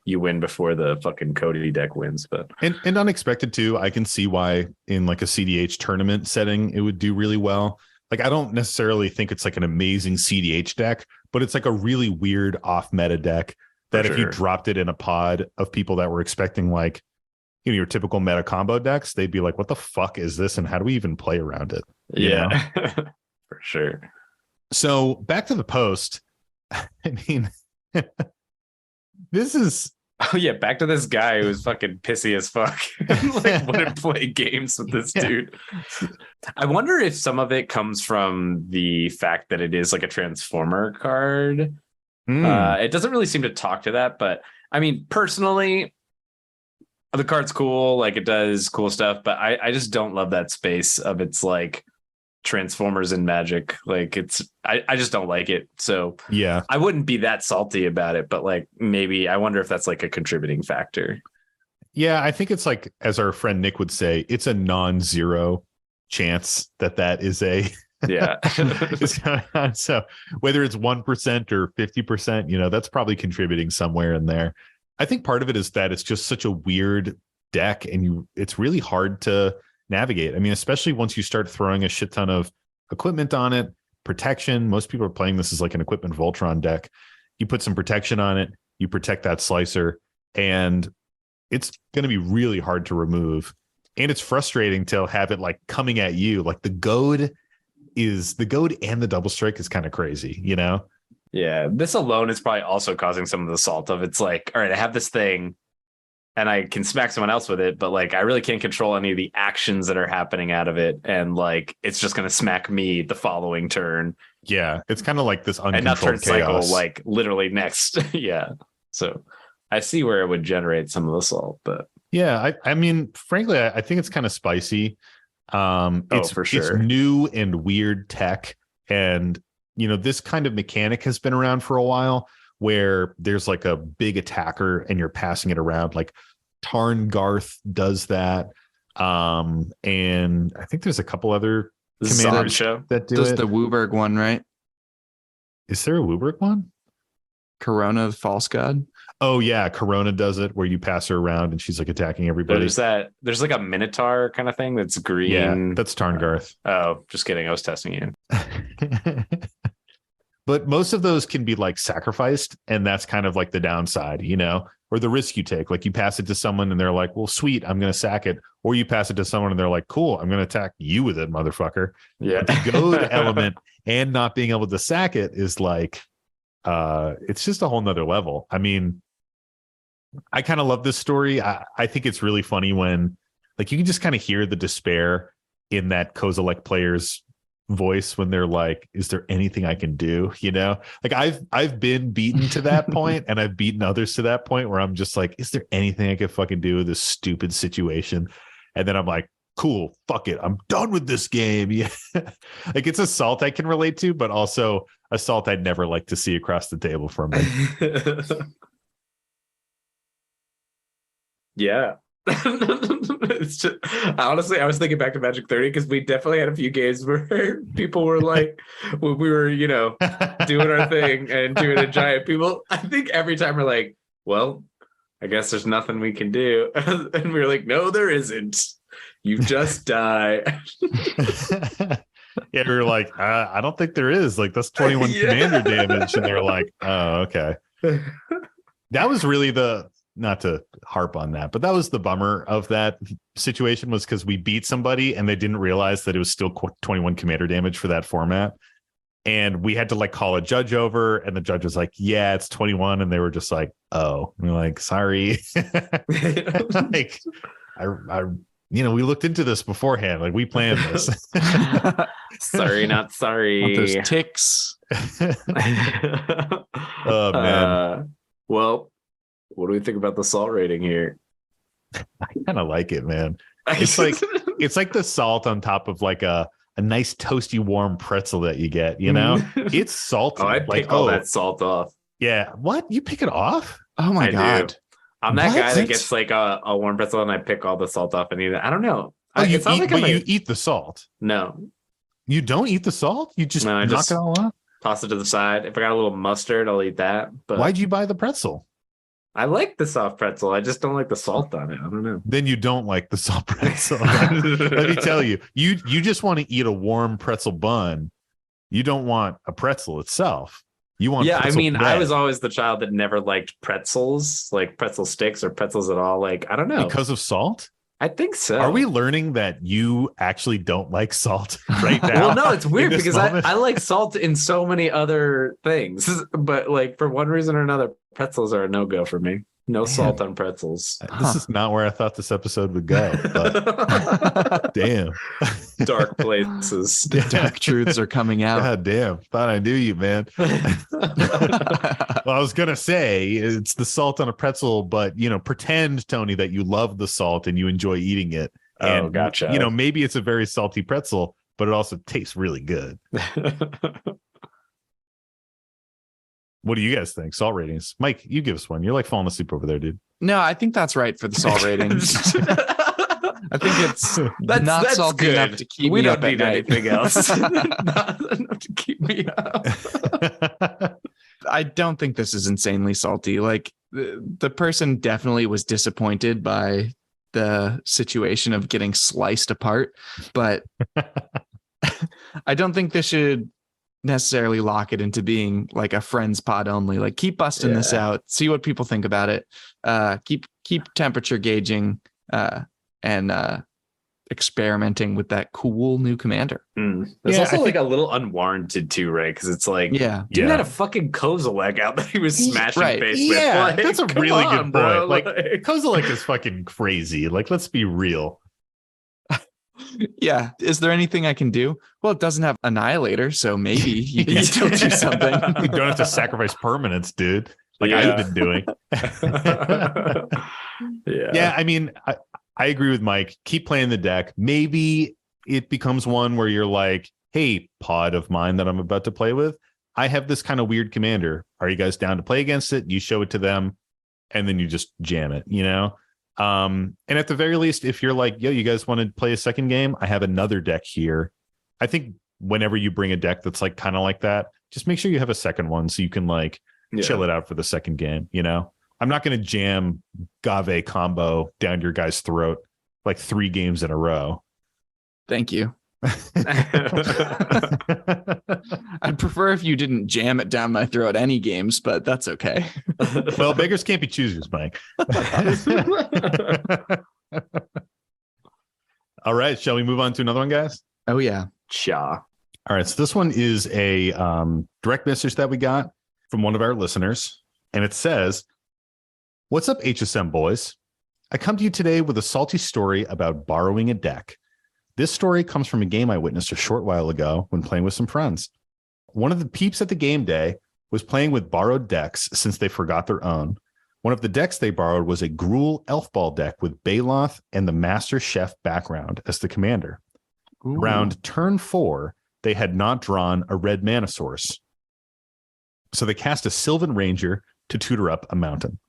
you win before the fucking Cody deck wins. But and unexpected too. I can see why in like a CDH tournament setting it would do really well. Like I don't necessarily think it's like an amazing CDH deck, but it's like a really weird off meta deck that if you dropped it in a pod of people that were expecting like your typical meta combo decks, they'd be like, what the fuck is this? And how do we even play around it? yeah, for sure. So back to the post. I mean, this is. Oh yeah, back to this guy who was fucking pissy as fuck. Like wouldn't play games with this dude. I wonder if some of it comes from the fact that it is like a transformer card. It doesn't really seem to talk to that, but I mean, personally, the card's cool, like it does cool stuff, but I just don't love that space of its like Transformers and Magic. Like I just don't like it. So yeah, I wouldn't be that salty about it, but like maybe I wonder if that's like a contributing factor. Yeah, I think it's like, as our friend Nick would say, it's a non-zero chance that is a Yeah. is going on. So whether it's 1% or 50%, that's probably contributing somewhere in there. I think part of it is that it's just such a weird deck, and it's really hard to navigate. I mean, especially once you start throwing a shit ton of equipment on it, protection. Most people are playing this as like an equipment Voltron deck. You put some protection on it, you protect that Slicer, and it's going to be really hard to remove. And it's frustrating to have it like coming at you. Like the goad and the double strike is kind of crazy, Yeah, this alone is probably also causing some of the salt of it's like, all right, I have this thing and I can smack someone else with it, but like I really can't control any of the actions that are happening out of it. And like it's just going to smack me the following turn. Yeah, it's kind of like this and not uncontrolled turn chaos. cycle, like literally next. Yeah. So I see where it would generate some of the salt, but yeah, I mean, frankly, I think it's kind of spicy. It's for sure. It's new and weird tech, and this kind of mechanic has been around for a while where there's like a big attacker and you're passing it around. Like Tarn Garth does that. And I think there's a couple other commanders that do it. The Wooburg one, right? Is there a Wooburg one? Corona, the false god. Oh yeah, Corona does it where you pass her around and she's like attacking everybody. There's like a Minotaur kind of thing that's green. Yeah, that's Tarn Garth. Oh, just kidding. I was testing you. But most of those can be like sacrificed, and that's kind of like the downside, or the risk you take. Like you pass it to someone and they're like, well, sweet, I'm going to sack it. Or you pass it to someone and they're like, cool, I'm going to attack you with it, motherfucker. Yeah. But the goad element and not being able to sack it is like, it's just a whole nother level. I mean, I kind of love this story. I think it's really funny when like you can just kind of hear the despair in that Kozilek player's voice when they're like, is there anything I can do? Like I've been beaten to that point and I've beaten others to that point where I'm just like, is there anything I could fucking do with this stupid situation? And then I'm like, cool, fuck it, I'm done with this game. Yeah. Like it's assault I can relate to, but also assault I'd never like to see across the table from me. Yeah. It's just, honestly, I was thinking back to Magic 30 because we definitely had a few games where people were like, when we were, doing our thing and doing a giant, people, I think every time we're like, well, I guess there's nothing we can do. And we were like, no, there isn't. You just die. Yeah, we were like, I don't think there is. Like, that's 21 commander damage. And they were like, oh, okay. That was really not to harp on that, but that was the bummer of that situation, was because we beat somebody and they didn't realize that it was still 21 commander damage for that format. And we had to like call a judge over, and the judge was like, yeah, it's 21. And they were just like, oh, and we're like, sorry. Like, we looked into this beforehand. Like we planned this. Sorry, not sorry. Want those ticks. Oh man. Well, what do we think about the salt rating here? I kind of like it, man. It's like the salt on top of like a nice toasty warm pretzel that you get, It's salty. Oh, I pick all that salt off. Yeah. What? You pick it off? Oh my God. Do. I'm that guy that gets like a warm pretzel and I pick all the salt off and eat it. I don't know. You eat the salt. No. You don't eat the salt? You just knock it all off? Toss it to the side. If I got a little mustard, I'll eat that. But why'd you buy the pretzel? I like the soft pretzel. I just don't like the salt on it. I don't know. Then you don't like the salt pretzel. Let me tell you, you just want to eat a warm pretzel bun. You don't want a pretzel itself. You want I mean, bread. I was always the child that never liked pretzels, like pretzel sticks or pretzels at all. Like, I don't know. Because of salt? I think so. Are we learning that you actually don't like salt right now? Well, no, it's weird because I like salt in so many other things, but like for one reason or another, pretzels are a no-go for me. No salt on pretzels. This is not where I thought this episode would go. But damn. Dark places. Dark truths are coming out. God damn. Thought I knew you, man. Well, I was going to say it's the salt on a pretzel, but, pretend, Tony, that you love the salt and you enjoy eating it. And, gotcha. Maybe it's a very salty pretzel, but it also tastes really good. What do you guys think? Salt ratings. Mike, you give us one. You're like falling asleep over there, dude. No, I think that's right for the salt ratings. I think it's that's salty good. enough to keep we me don't up at need night. anything else. Not enough to keep me up. I don't think this is insanely salty. Like the person definitely was disappointed by the situation of getting sliced apart, but I don't think this should necessarily lock it into being like a friends pod only. Like keep busting this out, see what people think about it, keep temperature gauging and experimenting with that cool new commander. There's also like a little unwarranted too, right? Because it's like, dude had a fucking Kozilek out that he was smashing face with. Like, that's a really good point. Bro. Like Kozilek is fucking crazy. Like, let's be real. Yeah. Is there anything I can do? Well, it doesn't have Annihilator, so maybe you can still do something. You don't have to sacrifice permanents, dude. Like I've been doing. Yeah. I mean, I agree with Mike. Keep playing the deck. Maybe it becomes one where you're like, hey, pod of mine that I'm about to play with, I have this kind of weird commander. Are you guys down to play against it? You show it to them, and then you just jam it, you know? And at the very least, if you're like, yo, you guys want to play a second game? I have another deck here. I think whenever you bring a deck that's like kind of like that, just make sure you have a second one so you can like chill it out for the second game, you know? I'm not going to jam Gave combo down your guy's throat like 3 games in a row. Thank you. I'd prefer if you didn't jam it down my throat any games, but that's okay. Well, beggars can't be choosers, Mike. All right, shall we move on to another one, guys? Oh yeah. Cha. All right, so this one is a direct message that we got from one of our listeners, and it says, "What's up, HSM boys? I come to you today with a salty story about borrowing a deck. This story comes from a game I witnessed a short while ago when playing with some friends. One of the peeps at the game day was playing with borrowed decks since they forgot their own. One of the decks they borrowed was a Gruul Elf Ball deck with Baloth and the Master Chef background as the commander. Ooh. Around turn 4, they had not drawn a red mana source. So they cast a Sylvan Ranger to tutor up a mountain.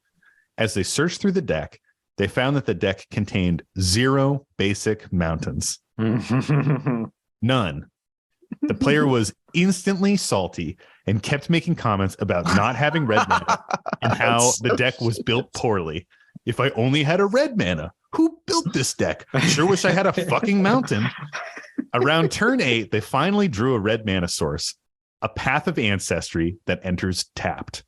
As they searched through the deck, they found that the deck contained 0 basic mountains. None. The player was instantly salty and kept making comments about not having red mana and how the deck was built poorly. If I only had a red mana, who built this deck? Sure wish I had a fucking mountain. Around turn 8, they finally drew a red mana source, a Path of Ancestry that enters tapped.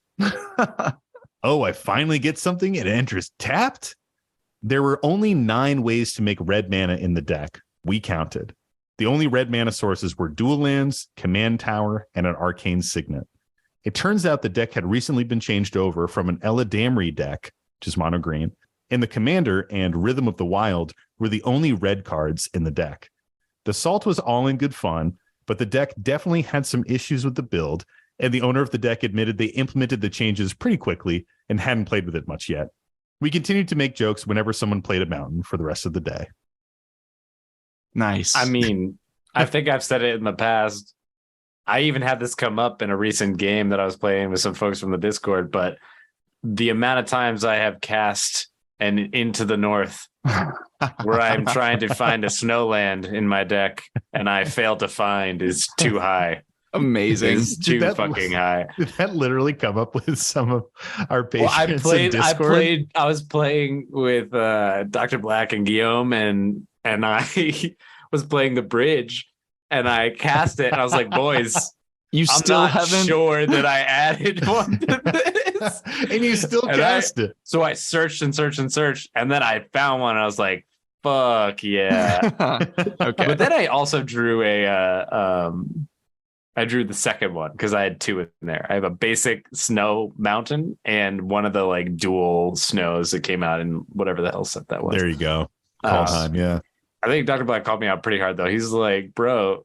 Oh, I finally get something. It enters tapped. There were only 9 ways to make red mana in the deck. We counted. The only red mana sources were dual lands, command tower, and an arcane signet. It turns out the deck had recently been changed over from an Eladamri deck, which is mono green, and the commander and Rhythm of the Wild were the only red cards in the deck. The salt was all in good fun, but the deck definitely had some issues with the build, and the owner of the deck admitted they implemented the changes pretty quickly and hadn't played with it much yet. We continued to make jokes whenever someone played a mountain for the rest of the day." Nice. I mean, I think I've said it in the past. I even had this come up in a recent game that I was playing with some folks from the Discord, but the amount of times I have cast an Into the North where I'm trying to find a snowland in my deck and I fail to find is too high. Amazing. It's too fucking high. Did that literally come up with some of our patrons in Discord? I was playing with Dr. Black and Guillaume, and I was playing the bridge, and I cast it, and I was like, boys, You I'm still not haven't. sure that I added one to this. And you still And cast it. So I searched and searched and searched, and then I found one, and I was like, fuck yeah. Okay. But then I also drew I drew the second one because I had 2 in there. I have a basic snow mountain and one of the like dual snows that came out in whatever the hell set that was. There you go. Call time, yeah. I think Dr. Black called me out pretty hard though. He's like, bro,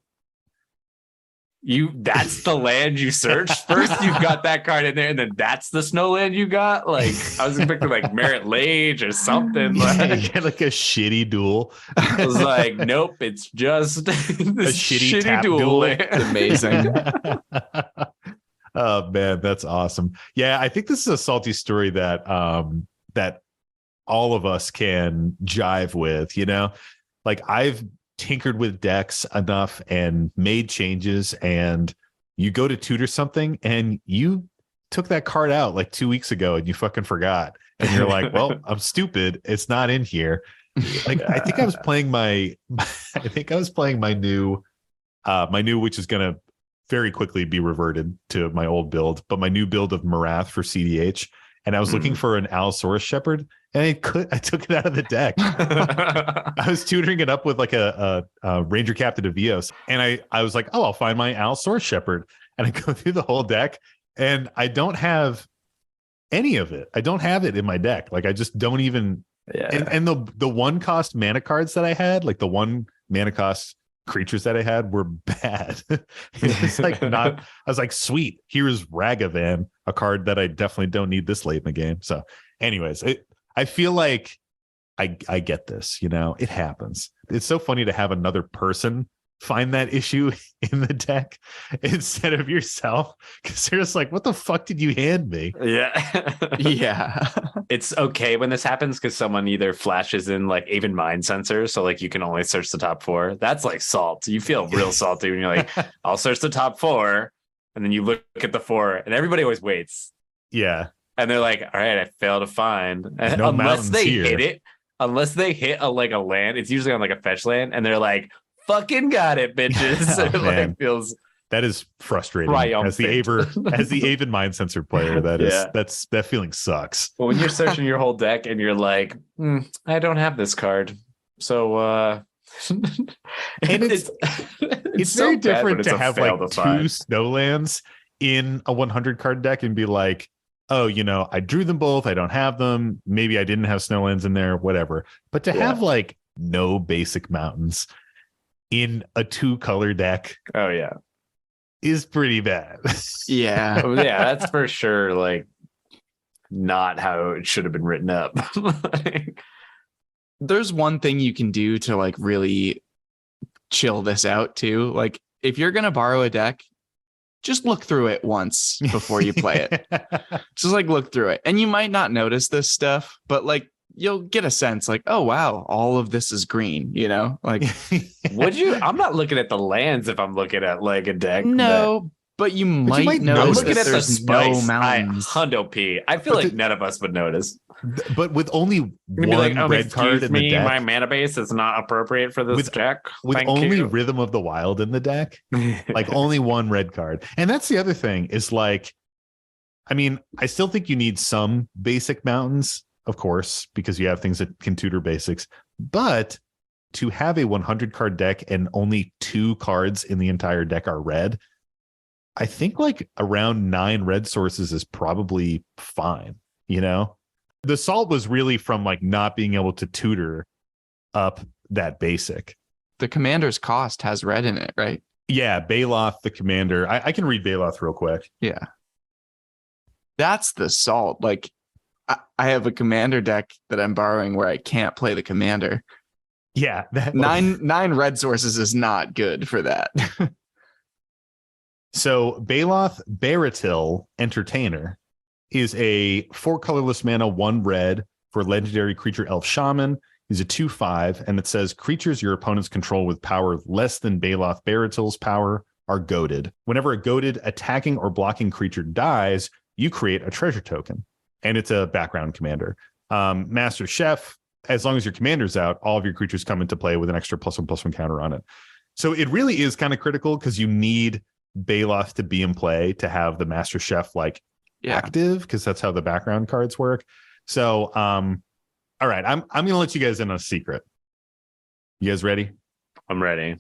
that's the land you searched? First you got that card in there, and then that's the snow land you got? Like, I was expecting like Merit Lage or something. You get like a shitty duel. I was like, nope, it's just this shitty tap duel duel. land. Amazing. Oh man, that's awesome. Yeah, I think this is a salty story that that all of us can jive with, you know? Like, I've tinkered with decks enough and made changes, and you go to tutor something and you took that card out like 2 weeks ago and you fucking forgot, and you're like, well, I'm stupid, it's not in here. Like, I think I was playing my new which is gonna very quickly be reverted to my old build, but my new build of Marath for CDH, and I was looking for an Allosaurus Shepherd, and I took it out of the deck. I was tutoring it up with like a Ranger Captain of Eos, and I was like, oh, I'll find my Allosaurus Shepherd, and I go through the whole deck, and I don't have any of it. I don't have it in my deck. Like, I just don't even. Yeah. And the 1 cost mana cards that I had, like the 1 mana cost creatures that I had, were bad. It's like not. I was like, sweet, here's Ragavan, a card that I definitely don't need this late in the game. So, anyways, I feel like I get this. You know, it happens. It's so funny to have another person find that issue in the deck instead of yourself, because they're just like, what the fuck did you hand me? Yeah. Yeah. It's okay when this happens because someone either flashes in like even mind sensor, so like you can only search the top 4. That's like salt. You feel real salty when you're like, I'll search the top 4, and then you look at the 4, and everybody always waits. Yeah. And they're like, all right, I failed to find. And No unless mountains they here. hit it, unless they hit a land, it's usually on like a fetch land, and they're like, fucking got it, bitches. Oh, It man. like feels That is frustrating. As triumphant. the Avid Mind Sensor player, that feeling sucks. Well, when you're searching your whole deck and you're like, I don't have this card. So And it's so very bad when different it's to a have fail like to 2 find. snowlands in a 100 card deck and be like, oh, I drew them both, I don't have them, maybe I didn't have snowlands in there, whatever. But to have like no basic mountains in a 2-color deck Oh yeah. is pretty bad. Yeah. Oh, yeah, that's for sure like not how it should have been written up. There's one thing you can do to like really chill this out too. Like if you're going to borrow a deck, just look through it once before you play it. Just like look through it. And you might not notice this stuff, but like you'll get a sense like, oh wow, all of this is green, like Would you? I'm not looking at the lands if I'm looking at like a deck. no, but you might might notice looking that at the there's no spice. mountains. Hundo P. I feel But like none of us would notice. But with only You'd be one like, red card excuse in the me, deck, my mana base is not appropriate for this With- deck. with Thank only you. Rhythm of the Wild in the deck, like only one red card. And that's the other thing is like, I mean, I still think you need some basic mountains, of course, because you have things that can tutor basics. But to have a 100 card deck and only 2 cards in the entire deck are red, I think like around 9 red sources is probably fine. The salt was really from like not being able to tutor up that basic. The commander's cost has red in it, right? Yeah, Baloth, the commander. I can read Baloth real quick. Yeah. That's the salt. Like I have a commander deck that I'm borrowing where I can't play the commander. Yeah, that, Nine red sources is not good for that. So Baloth Baratil Entertainer is a 4 colorless mana, 1 red for legendary creature elf shaman. He's a 2/5, and it says creatures your opponents control with power less than Baloth Baratil's power are goaded. Whenever a goaded attacking or blocking creature dies, you create a treasure token, and it's a background commander. Master Chef, as long as your commander's out, all of your creatures come into play with an extra +1/+1 counter on it. So it really is kind of critical because you need Baloth to be in play to have the Master Chef like active, because that's how the background cards work. So all right, I'm gonna let you guys in on a secret. You guys ready? I'm ready.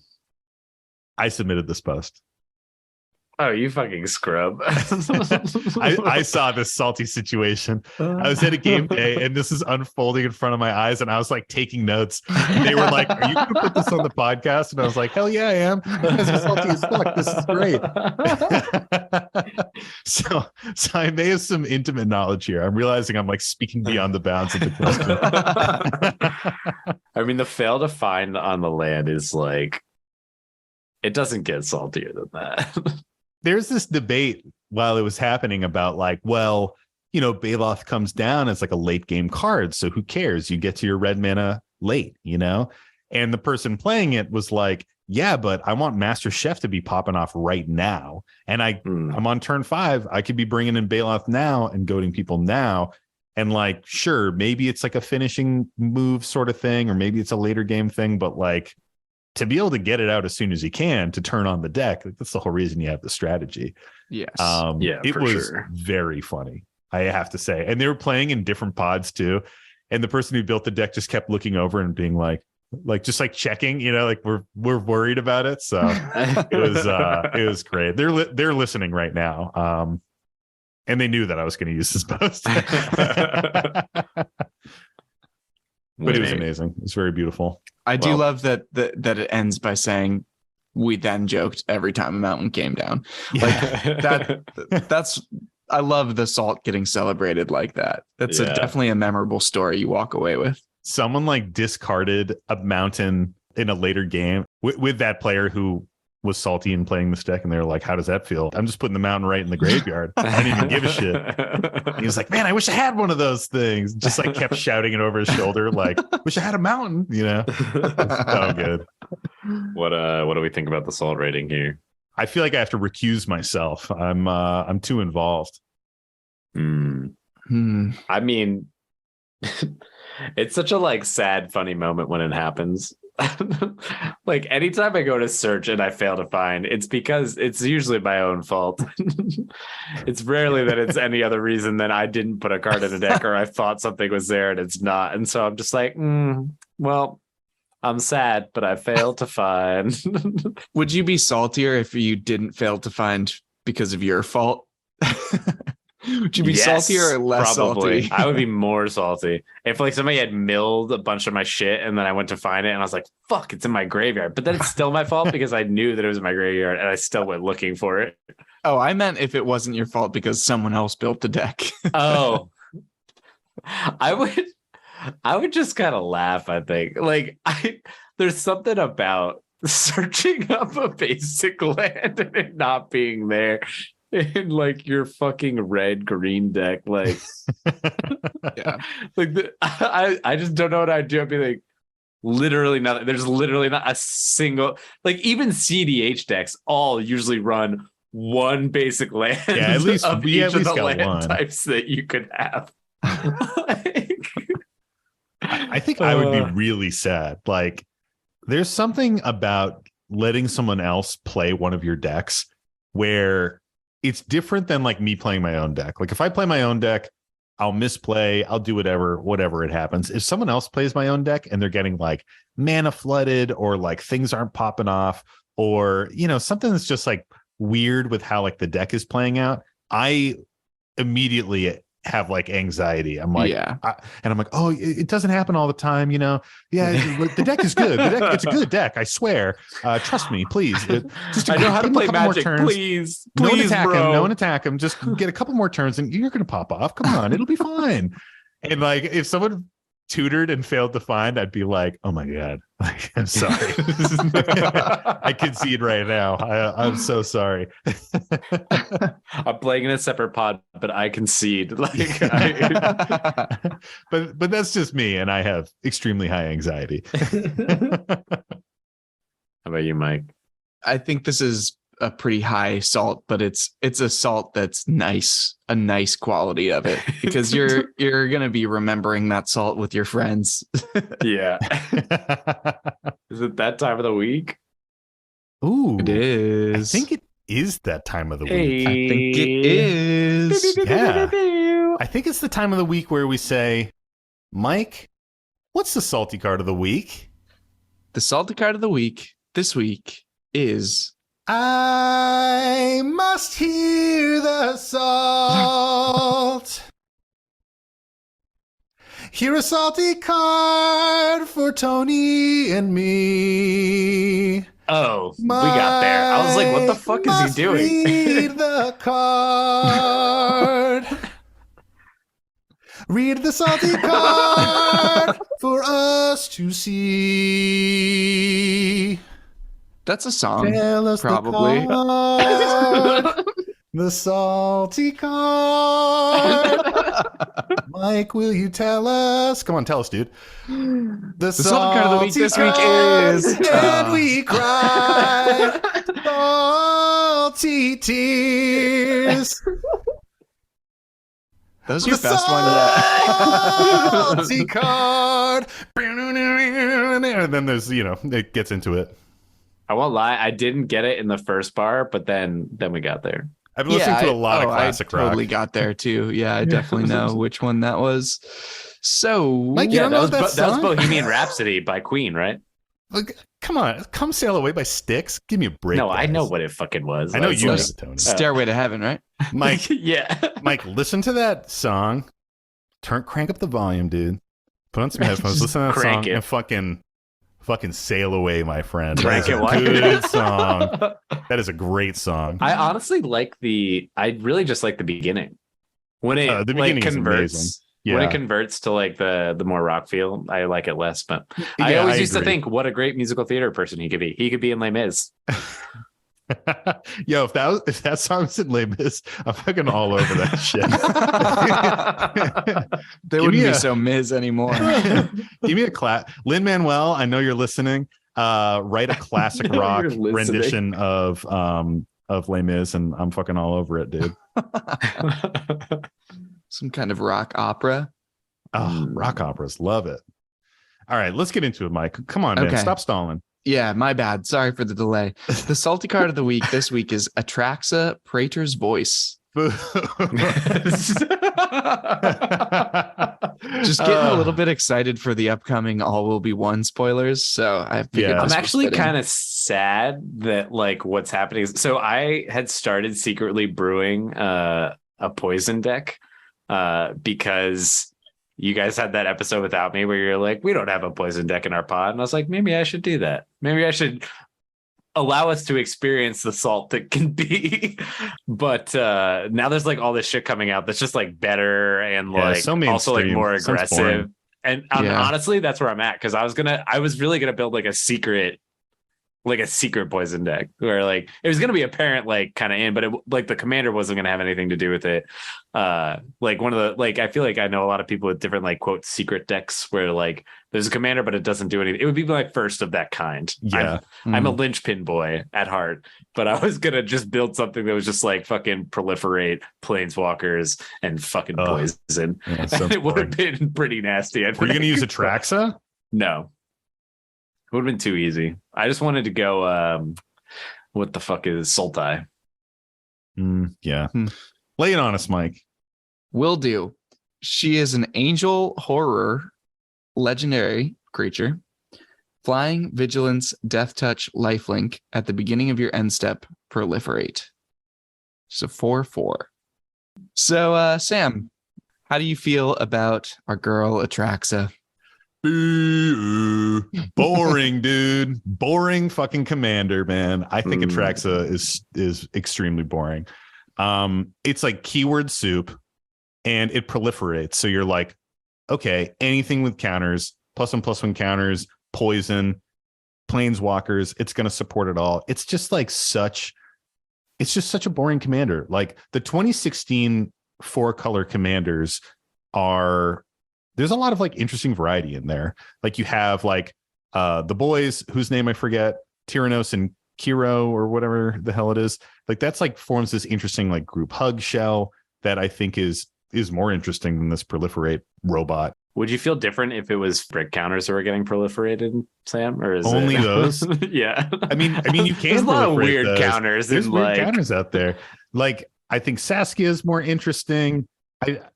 I submitted this post. Oh, you fucking scrub. I saw this salty situation. I was at a game day and this is unfolding in front of my eyes, and I was like taking notes. They were like, "Are you gonna put this on the podcast?" And I was like, "Hell yeah, I am. You guys are salty as fuck. This is great." so I may have some intimate knowledge here. I'm realizing I'm like speaking beyond the bounds of the question. I mean, the fail to find on the land is like, it doesn't get saltier than that. There's this debate while it was happening about like, well, Baloth comes down as like a late game card, so who cares? You get to your red mana late, And the person playing it was like, yeah, but I want Master Chef to be popping off right now. And I'm on turn 5. I could be bringing in Baloth now and goading people now. And like, sure, maybe it's like a finishing move sort of thing, or maybe it's a later game thing, but like, to be able to get it out as soon as you can to turn on the deck, like, that's the whole reason you have the strategy. Yes. It was very funny, I have to say. And they were playing in different pods too. And the person who built the deck just kept looking over and being like just like checking, like we're worried about it. So it was great. They're listening right now. And they knew that I was going to use this post. But it was amazing. It was very beautiful. I do love that it ends by saying, "We then joked every time a mountain came down." Yeah. Like that's I love the salt getting celebrated like that. That's definitely a memorable story you walk away with. Someone like discarded a mountain in a later game with that player who was salty and playing this deck, and they were like, how does that feel? I'm just putting the mountain right in the graveyard. I didn't even give a shit. And he was like, man, I wish I had one of those things. Just like kept shouting it over his shoulder, like, wish I had a mountain, you know. So good. What do we think about the salt rating here? I feel like I have to recuse myself. I'm too involved. I mean, it's such a like sad, funny moment when it happens. Like anytime I go to search and I fail to find, it's because it's usually my own fault. It's rarely that it's any other reason than I didn't put a card in a deck or I thought something was there and it's not. And so I'm just like, well, I'm sad, but I failed to find. Would you be saltier if you didn't fail to find because of your fault? Would you be saltier or less probably. salty? I would be more salty if like somebody had milled a bunch of my shit and then I went to find it and I was like, fuck, it's in my graveyard. But then it's still my fault because I knew that it was in my graveyard and I still went looking for it. Oh, I meant if it wasn't your fault because someone else built the deck. Oh, I would just kind of laugh, I think. Like there's something about searching up a basic land and it not being there in like your fucking red green deck, like Yeah. like I just don't know what I'd do. I'd be like, literally nothing. There's literally not a single, like even CDH decks all usually run one basic land. Yeah, at least of we each at least of the got land one types that you could have. Like, I think I would be really sad. Like, there's something about letting someone else play one of your decks where it's different than like me playing my own deck. Like if I play my own deck, I'll misplay, I'll do whatever it happens. If someone else plays my own deck and they're getting like mana flooded or like things aren't popping off or, you know, something that's just like weird with how like the deck is playing out, I immediately have like anxiety. I'm like, yeah. And I'm like, oh, it doesn't happen all the time, you know. Yeah, the deck is good. It's a good deck, I swear. Trust me, please. Just I know how to play Magic. Please, no one attack bro. him. No one attack him. Just get a couple more turns, and you're gonna pop off. Come on, it'll be fine. And like, if someone tutored and failed to find, I'd be like, oh my god, like, I'm sorry. I concede right now. I'm so sorry. I'm playing in a separate pod, but I concede. Like, but that's just me, and I have extremely high anxiety. How about you, Mike? I think this is a pretty high salt, but it's a salt that's nice, a nice quality of it, because you're gonna be remembering that salt with your friends. Yeah. Is it that time of the week? Ooh, It is. I think it is that time of the Hey. week. I think it is. Yeah. I think it's the time of the week where we say, Mike, what's the salty card of the week? The salty card of the week this week is I must hear the salt. Hear a salty card for Tony and me. Oh, we got there. I was like, what the fuck is he doing? Read the card. Read the salty card for us to see. that's a song. Tell us probably. the card. The salty card. Mike, will you tell us? Come on, tell us, dude. The salty card of the week this week card. is, And we cry salty tears. That was your The best one yet. salty card. And then there's, you know, it gets into it. I won't lie, I didn't get it in the first bar, but then we got there. I've been listening to a lot of classic I totally rock. got there too. Yeah, I definitely know which one that was. So Mike, you don't know that that was song? Bohemian Rhapsody by Queen, right? Like, come on, Come Sail Away by Styx. Give me a break. No, I guys. know what it fucking was. I know That's you know like- it, Tony. Stairway to Heaven, right? Mike, Yeah. Mike, listen to that song. Crank up the volume, dude. Put on some headphones. Listen to that Crank song it. and fucking sail away, my friend. Crank That is it, a what? good song. That is a great song. I honestly like I really just like the beginning. When it The like beginning is amazing. converts. Yeah. When it converts to like the more rock feel, I like it less. But I Yeah, always I used to agree. think what a great musical theater person he could be. He could be in Les Mis. Yo, if that song was in Les Mis, I'm fucking all over that shit. They Give wouldn't me be a- so Miz anymore. Give me a clap. Lin-Manuel, I know you're listening. Write a classic I know rock you're listening. rendition of Les Mis, and I'm fucking all over it, dude. Some kind of rock opera. Oh, rock operas, love it. All right, let's get into it, Mike. Come on, man. Okay. Stop stalling. Yeah, my bad. Sorry for the delay. The salty card of the week this week is Atraxa Praetor's Voice. Just getting a little bit excited for the upcoming All Will Be One spoilers. So I figured Yeah. I'm this was actually fitting. kind of sad that like what's happening. So I had started secretly brewing a poison deck because you guys had that episode without me where you're like, we don't have a poison deck in our pod. And I was like, maybe I should do that. Maybe I should allow us to experience the salt that can be. But now there's like all this shit coming out that's just like better and Yeah, like so also like mainstream. more Sounds aggressive. boring. And Yeah. honestly, that's where I'm at because I was really gonna build like a secret poison deck where like it was gonna be apparent like kind of in, but it, like the commander wasn't gonna have anything to do with it. Like one of the like I feel like I know a lot of people with different like quote secret decks where like there's a commander but it doesn't do anything. It would be my first of that kind. Yeah. I'm a linchpin boy at heart, but I was gonna just build something that was just like fucking proliferate planeswalkers and fucking poison. Yeah, And sounds it would have boring. been pretty nasty. Were you going to use Atraxa? No. It would have been too easy. I just wanted to go what the fuck is Sultai? Yeah. Hmm. Lay it on us, Mike. Will do. She is an angel horror legendary creature. Flying, vigilance, death touch, lifelink. At the beginning of your end step, proliferate. So 4/4. So Sam, how do you feel about our girl Atraxa? Boo. Boring, dude. Boring fucking commander, man. I think Mm. Atraxa is extremely boring. It's like keyword soup and it proliferates. So you're like, okay, anything with counters, +1/+1 counters, poison, planeswalkers, it's going to support it all. It's just such a boring commander. Like the 2016 4-color commanders there's a lot of like interesting variety in there. Like you have like the boys whose name I forget, Tyrannos and Kiro or whatever the hell it is. Like that's like forms this interesting like group hug shell that I think is more interesting than this proliferate robot. Would you feel different if it was brick counters that were getting proliferated, Sam? Or is Only it... those? Yeah. I mean you can There's a lot of proliferate weird those. counters. There's and weird like counters out there. Like I think Saskia is more interesting.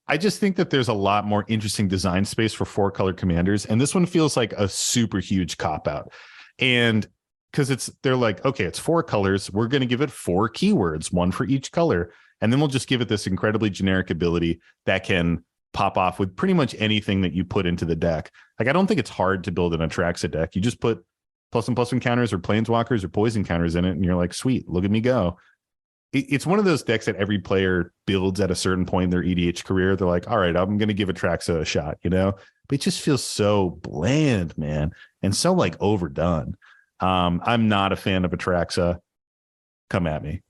I just think that there's a lot more interesting design space for 4-color commanders. And this one feels like a super huge cop out. And because they're like, okay, it's 4 colors. We're going to give it 4 keywords, 1 for each color. And then we'll just give it this incredibly generic ability that can pop off with pretty much anything that you put into the deck. Like, I don't think it's hard to build an Atraxa deck. You just put +1/+1 counters or planeswalkers or poison counters in it. And you're like, sweet, look at me go. It's one of those decks that every player builds at a certain point in their EDH career. They're like, all right, I'm going to give Atraxa a shot, you know, but it just feels so bland, man. And so like overdone. I'm not a fan of Atraxa. Come at me.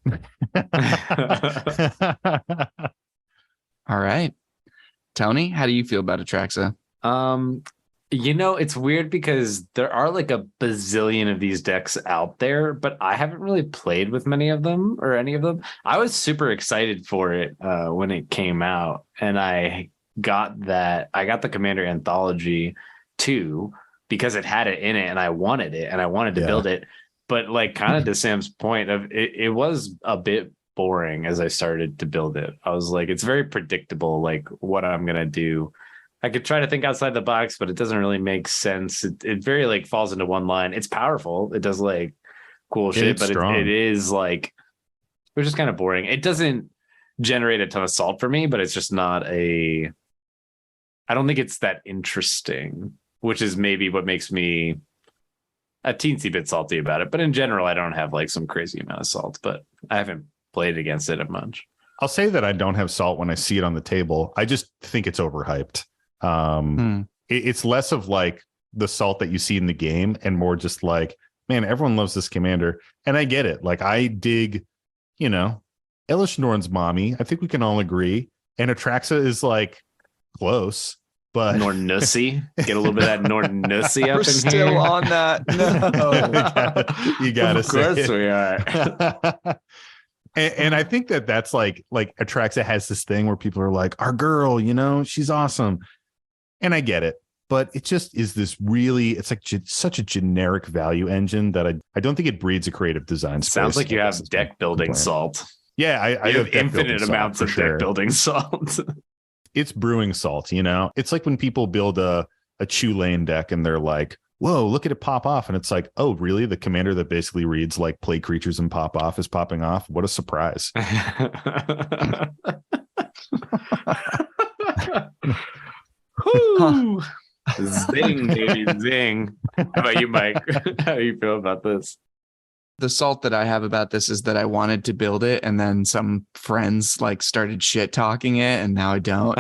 All right. Tony, how do you feel about Atraxa? You know, it's weird because there are like a bazillion of these decks out there, but I haven't really played with many of them or any of them. I was super excited for it when it came out, and I got the Commander Anthology too because it had it in it, and I wanted it, and I wanted to build it. But like kind of to Sam's point of it was a bit boring as I started to build it. I was like, it's very predictable, like what I'm gonna do. I could try to think outside the box, but it doesn't really make sense. It very like falls into one line. It's powerful. It does like cool shit, but it is like, it was just kind of boring. It doesn't generate a ton of salt for me, but it's just not I don't think it's that interesting, which is maybe what makes me a teensy bit salty about it. But in general, I don't have like some crazy amount of salt, but I haven't played against it much. I'll say that I don't have salt when I see it on the table. I just think it's overhyped. It's less of like the salt that you see in the game and more just like, man, everyone loves this commander. And I get it. Like I dig, Elish Norn's mommy. I think we can all agree. And Atraxa is like close, but Nornussi. Get a little bit of that Nornussi up We're in still here. on that. No. you gotta Of say course it. we are. And I think that's like Atraxa has this thing where people are like, our girl, she's awesome. And I get it. But it just is this really, it's like such a generic value engine that I don't think it breeds a creative design space. Sounds like you have deck building salt. Yeah, I You have have infinite amounts of deck building salt. It's brewing salt, It's like when people build a Chulane deck and they're like, whoa, look at it pop off. And it's like, oh, really? The commander that basically reads like play creatures and pop off is popping off. What a surprise. Whew. Zing, baby, zing. How about you, Mike? How do you feel about this? The salt that I have about this is that I wanted to build it, and then some friends like started shit talking it, and now I don't.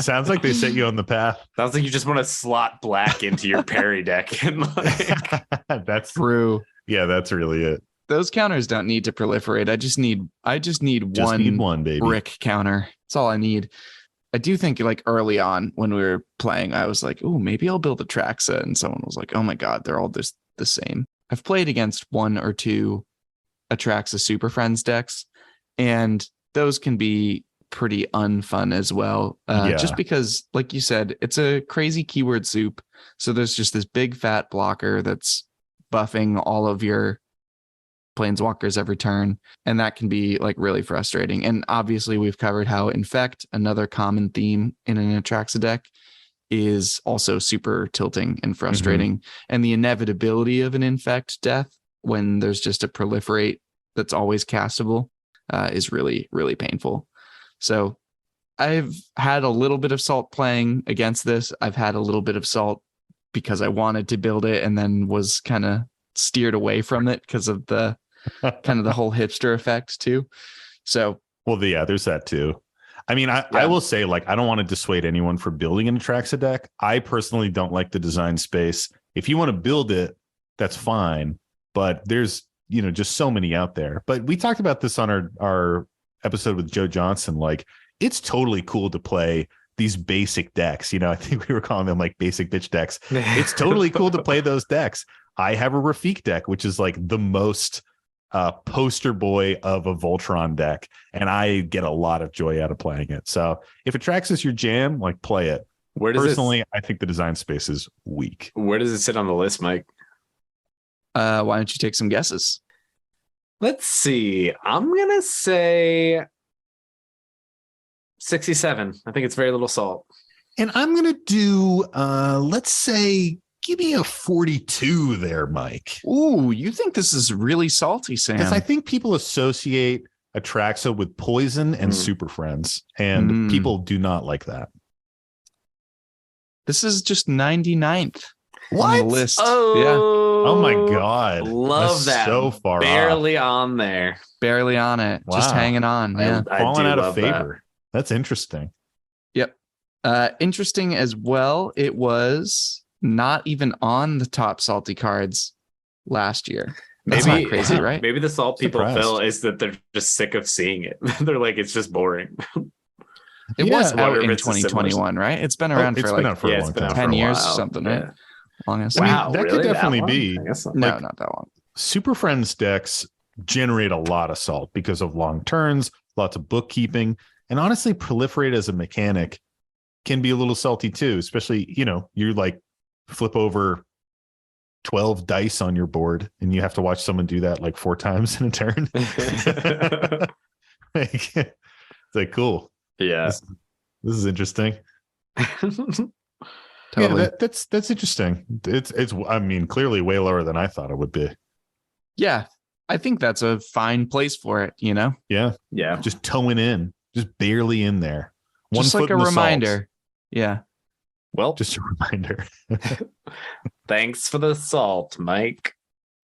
Sounds like they set you on the path. Sounds like you just want to slot black into your parry deck and like That's True. Yeah, that's really it. Those counters don't need to proliferate. I just need Just one need one, baby. brick counter. That's all I need. I do think like early on when we were playing, I was like, oh, maybe I'll build a Traxa. And someone was like, oh my God, they're all just the same. I've played against one or two Atraxa Super Friends decks, and those can be pretty unfun as well. Just because, like you said, it's a crazy keyword soup. So there's just this big fat blocker that's buffing all of your planeswalkers every turn, and that can be like really frustrating. And obviously we've covered how Infect, another common theme in an Atraxa deck, is also super tilting and frustrating. And the inevitability of an Infect death when there's just a proliferate that's always castable is really, really painful. So I've had a little bit of salt playing against this. I've had a little bit of salt because I wanted to build it and then was kind of steered away from it because of the kind of the whole hipster effect too. So, well, yeah, there's that too. I mean, I will say, like, I don't want to dissuade anyone from building an Atraxa deck. I personally don't like the design space. If you want to build it, that's fine. But there's, just so many out there. But we talked about this on our episode with Joe Johnson. Like, it's totally cool to play these basic decks. I think we were calling them like basic bitch decks. It's totally cool to play those decks. I have a Rafik deck, which is like the most poster boy of a Voltron deck, and I get a lot of joy out of playing it. So if Atraxa is your jam, like, play it. Personally, I think the design space is weak. Where does it sit on the list, Mike? why don't you take some guesses? Let's see. I'm gonna say 67. I think it's very little salt. And I'm gonna do let's say, give me a 42 there, Mike. Ooh, you think this is really salty, Sam? Because I think people associate Atraxa with poison and Super Friends, and people do not like that. This is just 99th What? on the list. Oh my God. Love That's that. so far Barely off. on there. Barely on it. Just Wow. hanging on. Yeah. Falling do out of love favor. That's interesting. Yep. Interesting as well. It was not even on the top salty cards last year. That's not crazy, right? Maybe the salt people Surprised. feel is that they're just sick of seeing it. They're like, it's just boring. It Yeah. was I wonder out if in it's a similar- 2021, right? It's been around It's for been like out for a long time. 10 years or while. something, Yeah. right? Longest. I mean, Wow, that could really? That definitely long? be. I guess so. No, like- not that long. Super Friends decks generate a lot of salt because of long turns, lots of bookkeeping, and honestly, proliferate as a mechanic can be a little salty too, especially, you're like flip over 12 dice on your board and you have to watch someone do that like 4 times in a turn. It's like, cool. Yeah. This is interesting. Totally. Yeah, that's interesting. It's I mean, clearly way lower than I thought it would be. Yeah. I think that's a fine place for it, Yeah. Yeah. Just towing in, just barely in there. Just like a reminder. Yeah. Well, Just a reminder. thanks for the salt, Mike.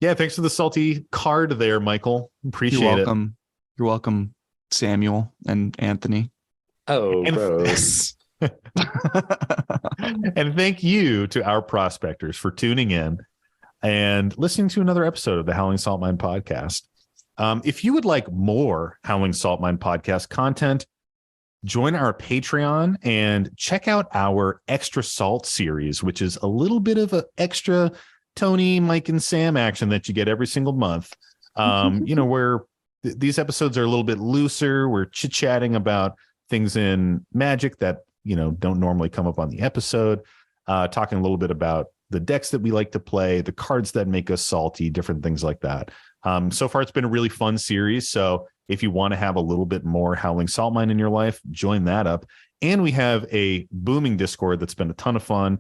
Yeah, thanks for the salty card there, Michael. Appreciate You're it. welcome. You're welcome. Samuel and Anthony. Oh, And- gross. And thank you to our prospectors for tuning in and listening to another episode of the Howling Salt Mine podcast. If you would like more Howling Salt Mine podcast content, join our Patreon and check out our Extra Salt series, which is a little bit of an extra Tony, Mike, and Sam action that you get every single month. Where these episodes are a little bit looser. We're chit-chatting about things in Magic that don't normally come up on the episode, talking a little bit about the decks that we like to play, the cards that make us salty, different things like that. So far, it's been a really fun series. So if you want to have a little bit more Howling Salt Mine in your life, join that up. And we have a booming Discord that's been a ton of fun.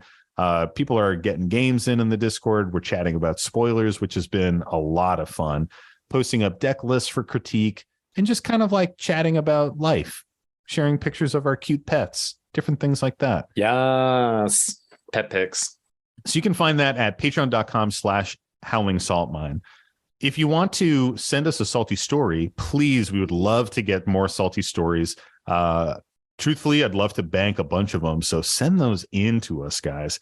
People are getting games in the Discord. We're chatting about spoilers, which has been a lot of fun, posting up deck lists for critique, and just kind of like chatting about life, sharing pictures of our cute pets, different things like that. Yes. Pet pics. So you can find that at patreon.com/Howling Salt Mine. If you want to send us a salty story, please, we would love to get more salty stories. Truthfully, I'd love to bank a bunch of them. So send those in to us, guys.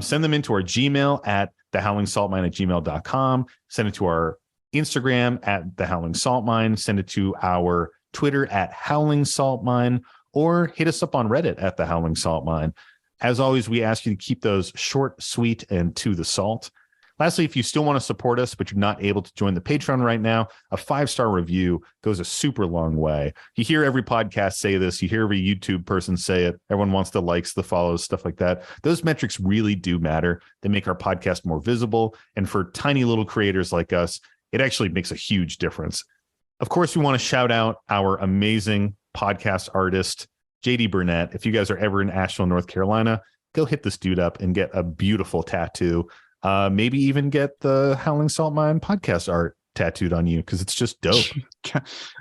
Send them into our Gmail at thehowlingsaltmine@gmail.com. Send it to our Instagram at the Howling Salt Mine. Send it to our Twitter at Howling Salt Mine, or hit us up on Reddit at the Howling Salt Mine. As always, we ask you to keep those short, sweet, and to the salt. Lastly, if you still want to support us, but you're not able to join the Patreon right now, a 5-star review goes a super long way. You hear every podcast say this. You hear every YouTube person say it. Everyone wants the likes, the follows, stuff like that. Those metrics really do matter. They make our podcast more visible. And for tiny little creators like us, it actually makes a huge difference. Of course, we want to shout out our amazing podcast artist, JD Burnett. If you guys are ever in Asheville, North Carolina, go hit this dude up and get a beautiful tattoo. Maybe even get the Howling Salt Mine podcast art tattooed on you, because it's just dope.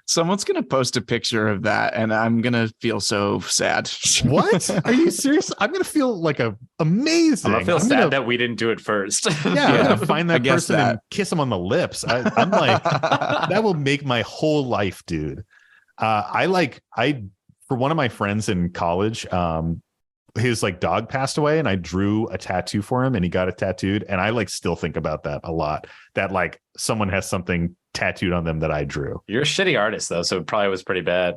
Someone's gonna post a picture of that, and I'm gonna feel so sad. What? Are you serious? I'm gonna feel like amazing. I'm gonna feel sad that we didn't do it first. Yeah, I'm gonna find I that guess person that. and kiss him on the lips. I'm like, that will make my whole life, dude. For one of my friends in college, his like dog passed away, and I drew a tattoo for him, and he got it tattooed. And I like still think about that a lot, that like someone has something tattooed on them that I drew. You're a shitty artist though, so it probably was pretty bad.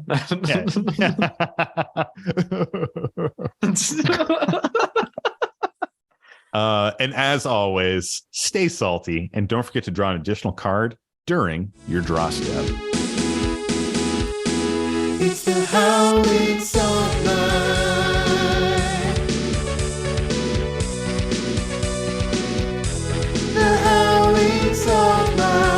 And as always, stay salty, and don't forget to draw an additional card during your draw step. It's the Howling Salt Mine. The Howling Salt Mine.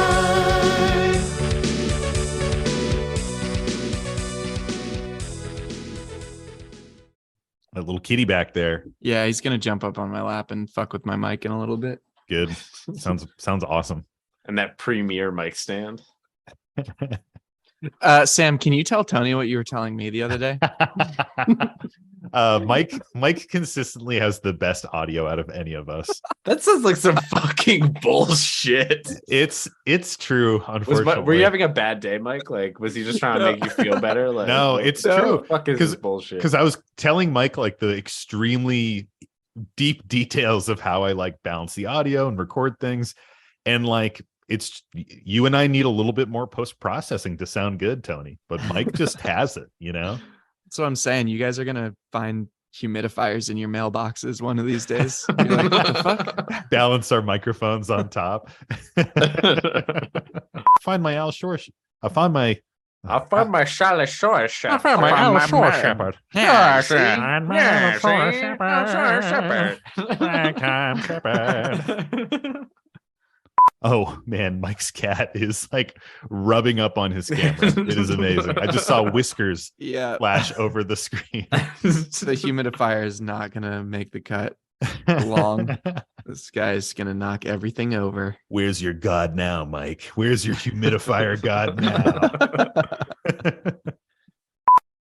That little kitty back there. Yeah, he's gonna jump up on my lap and fuck with my mic in a little bit. Good. Sounds awesome. And that premier mic stand. Sam, can you tell Tony what you were telling me the other day? Mike consistently has the best audio out of any of us. That sounds like some fucking bullshit. It's true, unfortunately. Were you having a bad day, Mike? Like, was he just trying to make you feel better? Like, No, it's true. What the fuck is this bullshit? Because I was telling Mike like the extremely deep details of how I like balance the audio and record things, and like it's you and I need a little bit more post-processing to sound good, Tony, but Mike just has it, That's what I'm saying. You guys are gonna find humidifiers in your mailboxes one of these days. You're like, what the fuck? Balance our microphones on top. Find my Al Shore. I found my Charlie Shore Shepherd. I found my Al Shore Shepherd. Yeah, see? Find my Yeah, Al Shore see? Shepherd. Al Shore Shepherd. Ragtime Shepherd. Oh man, Mike's cat is like rubbing up on his camera. It is amazing. I just saw whiskers Yeah, flash over the screen. the humidifier is not gonna make the cut long. This guy's gonna knock everything over. Where's your God now, Mike? Where's your humidifier God now?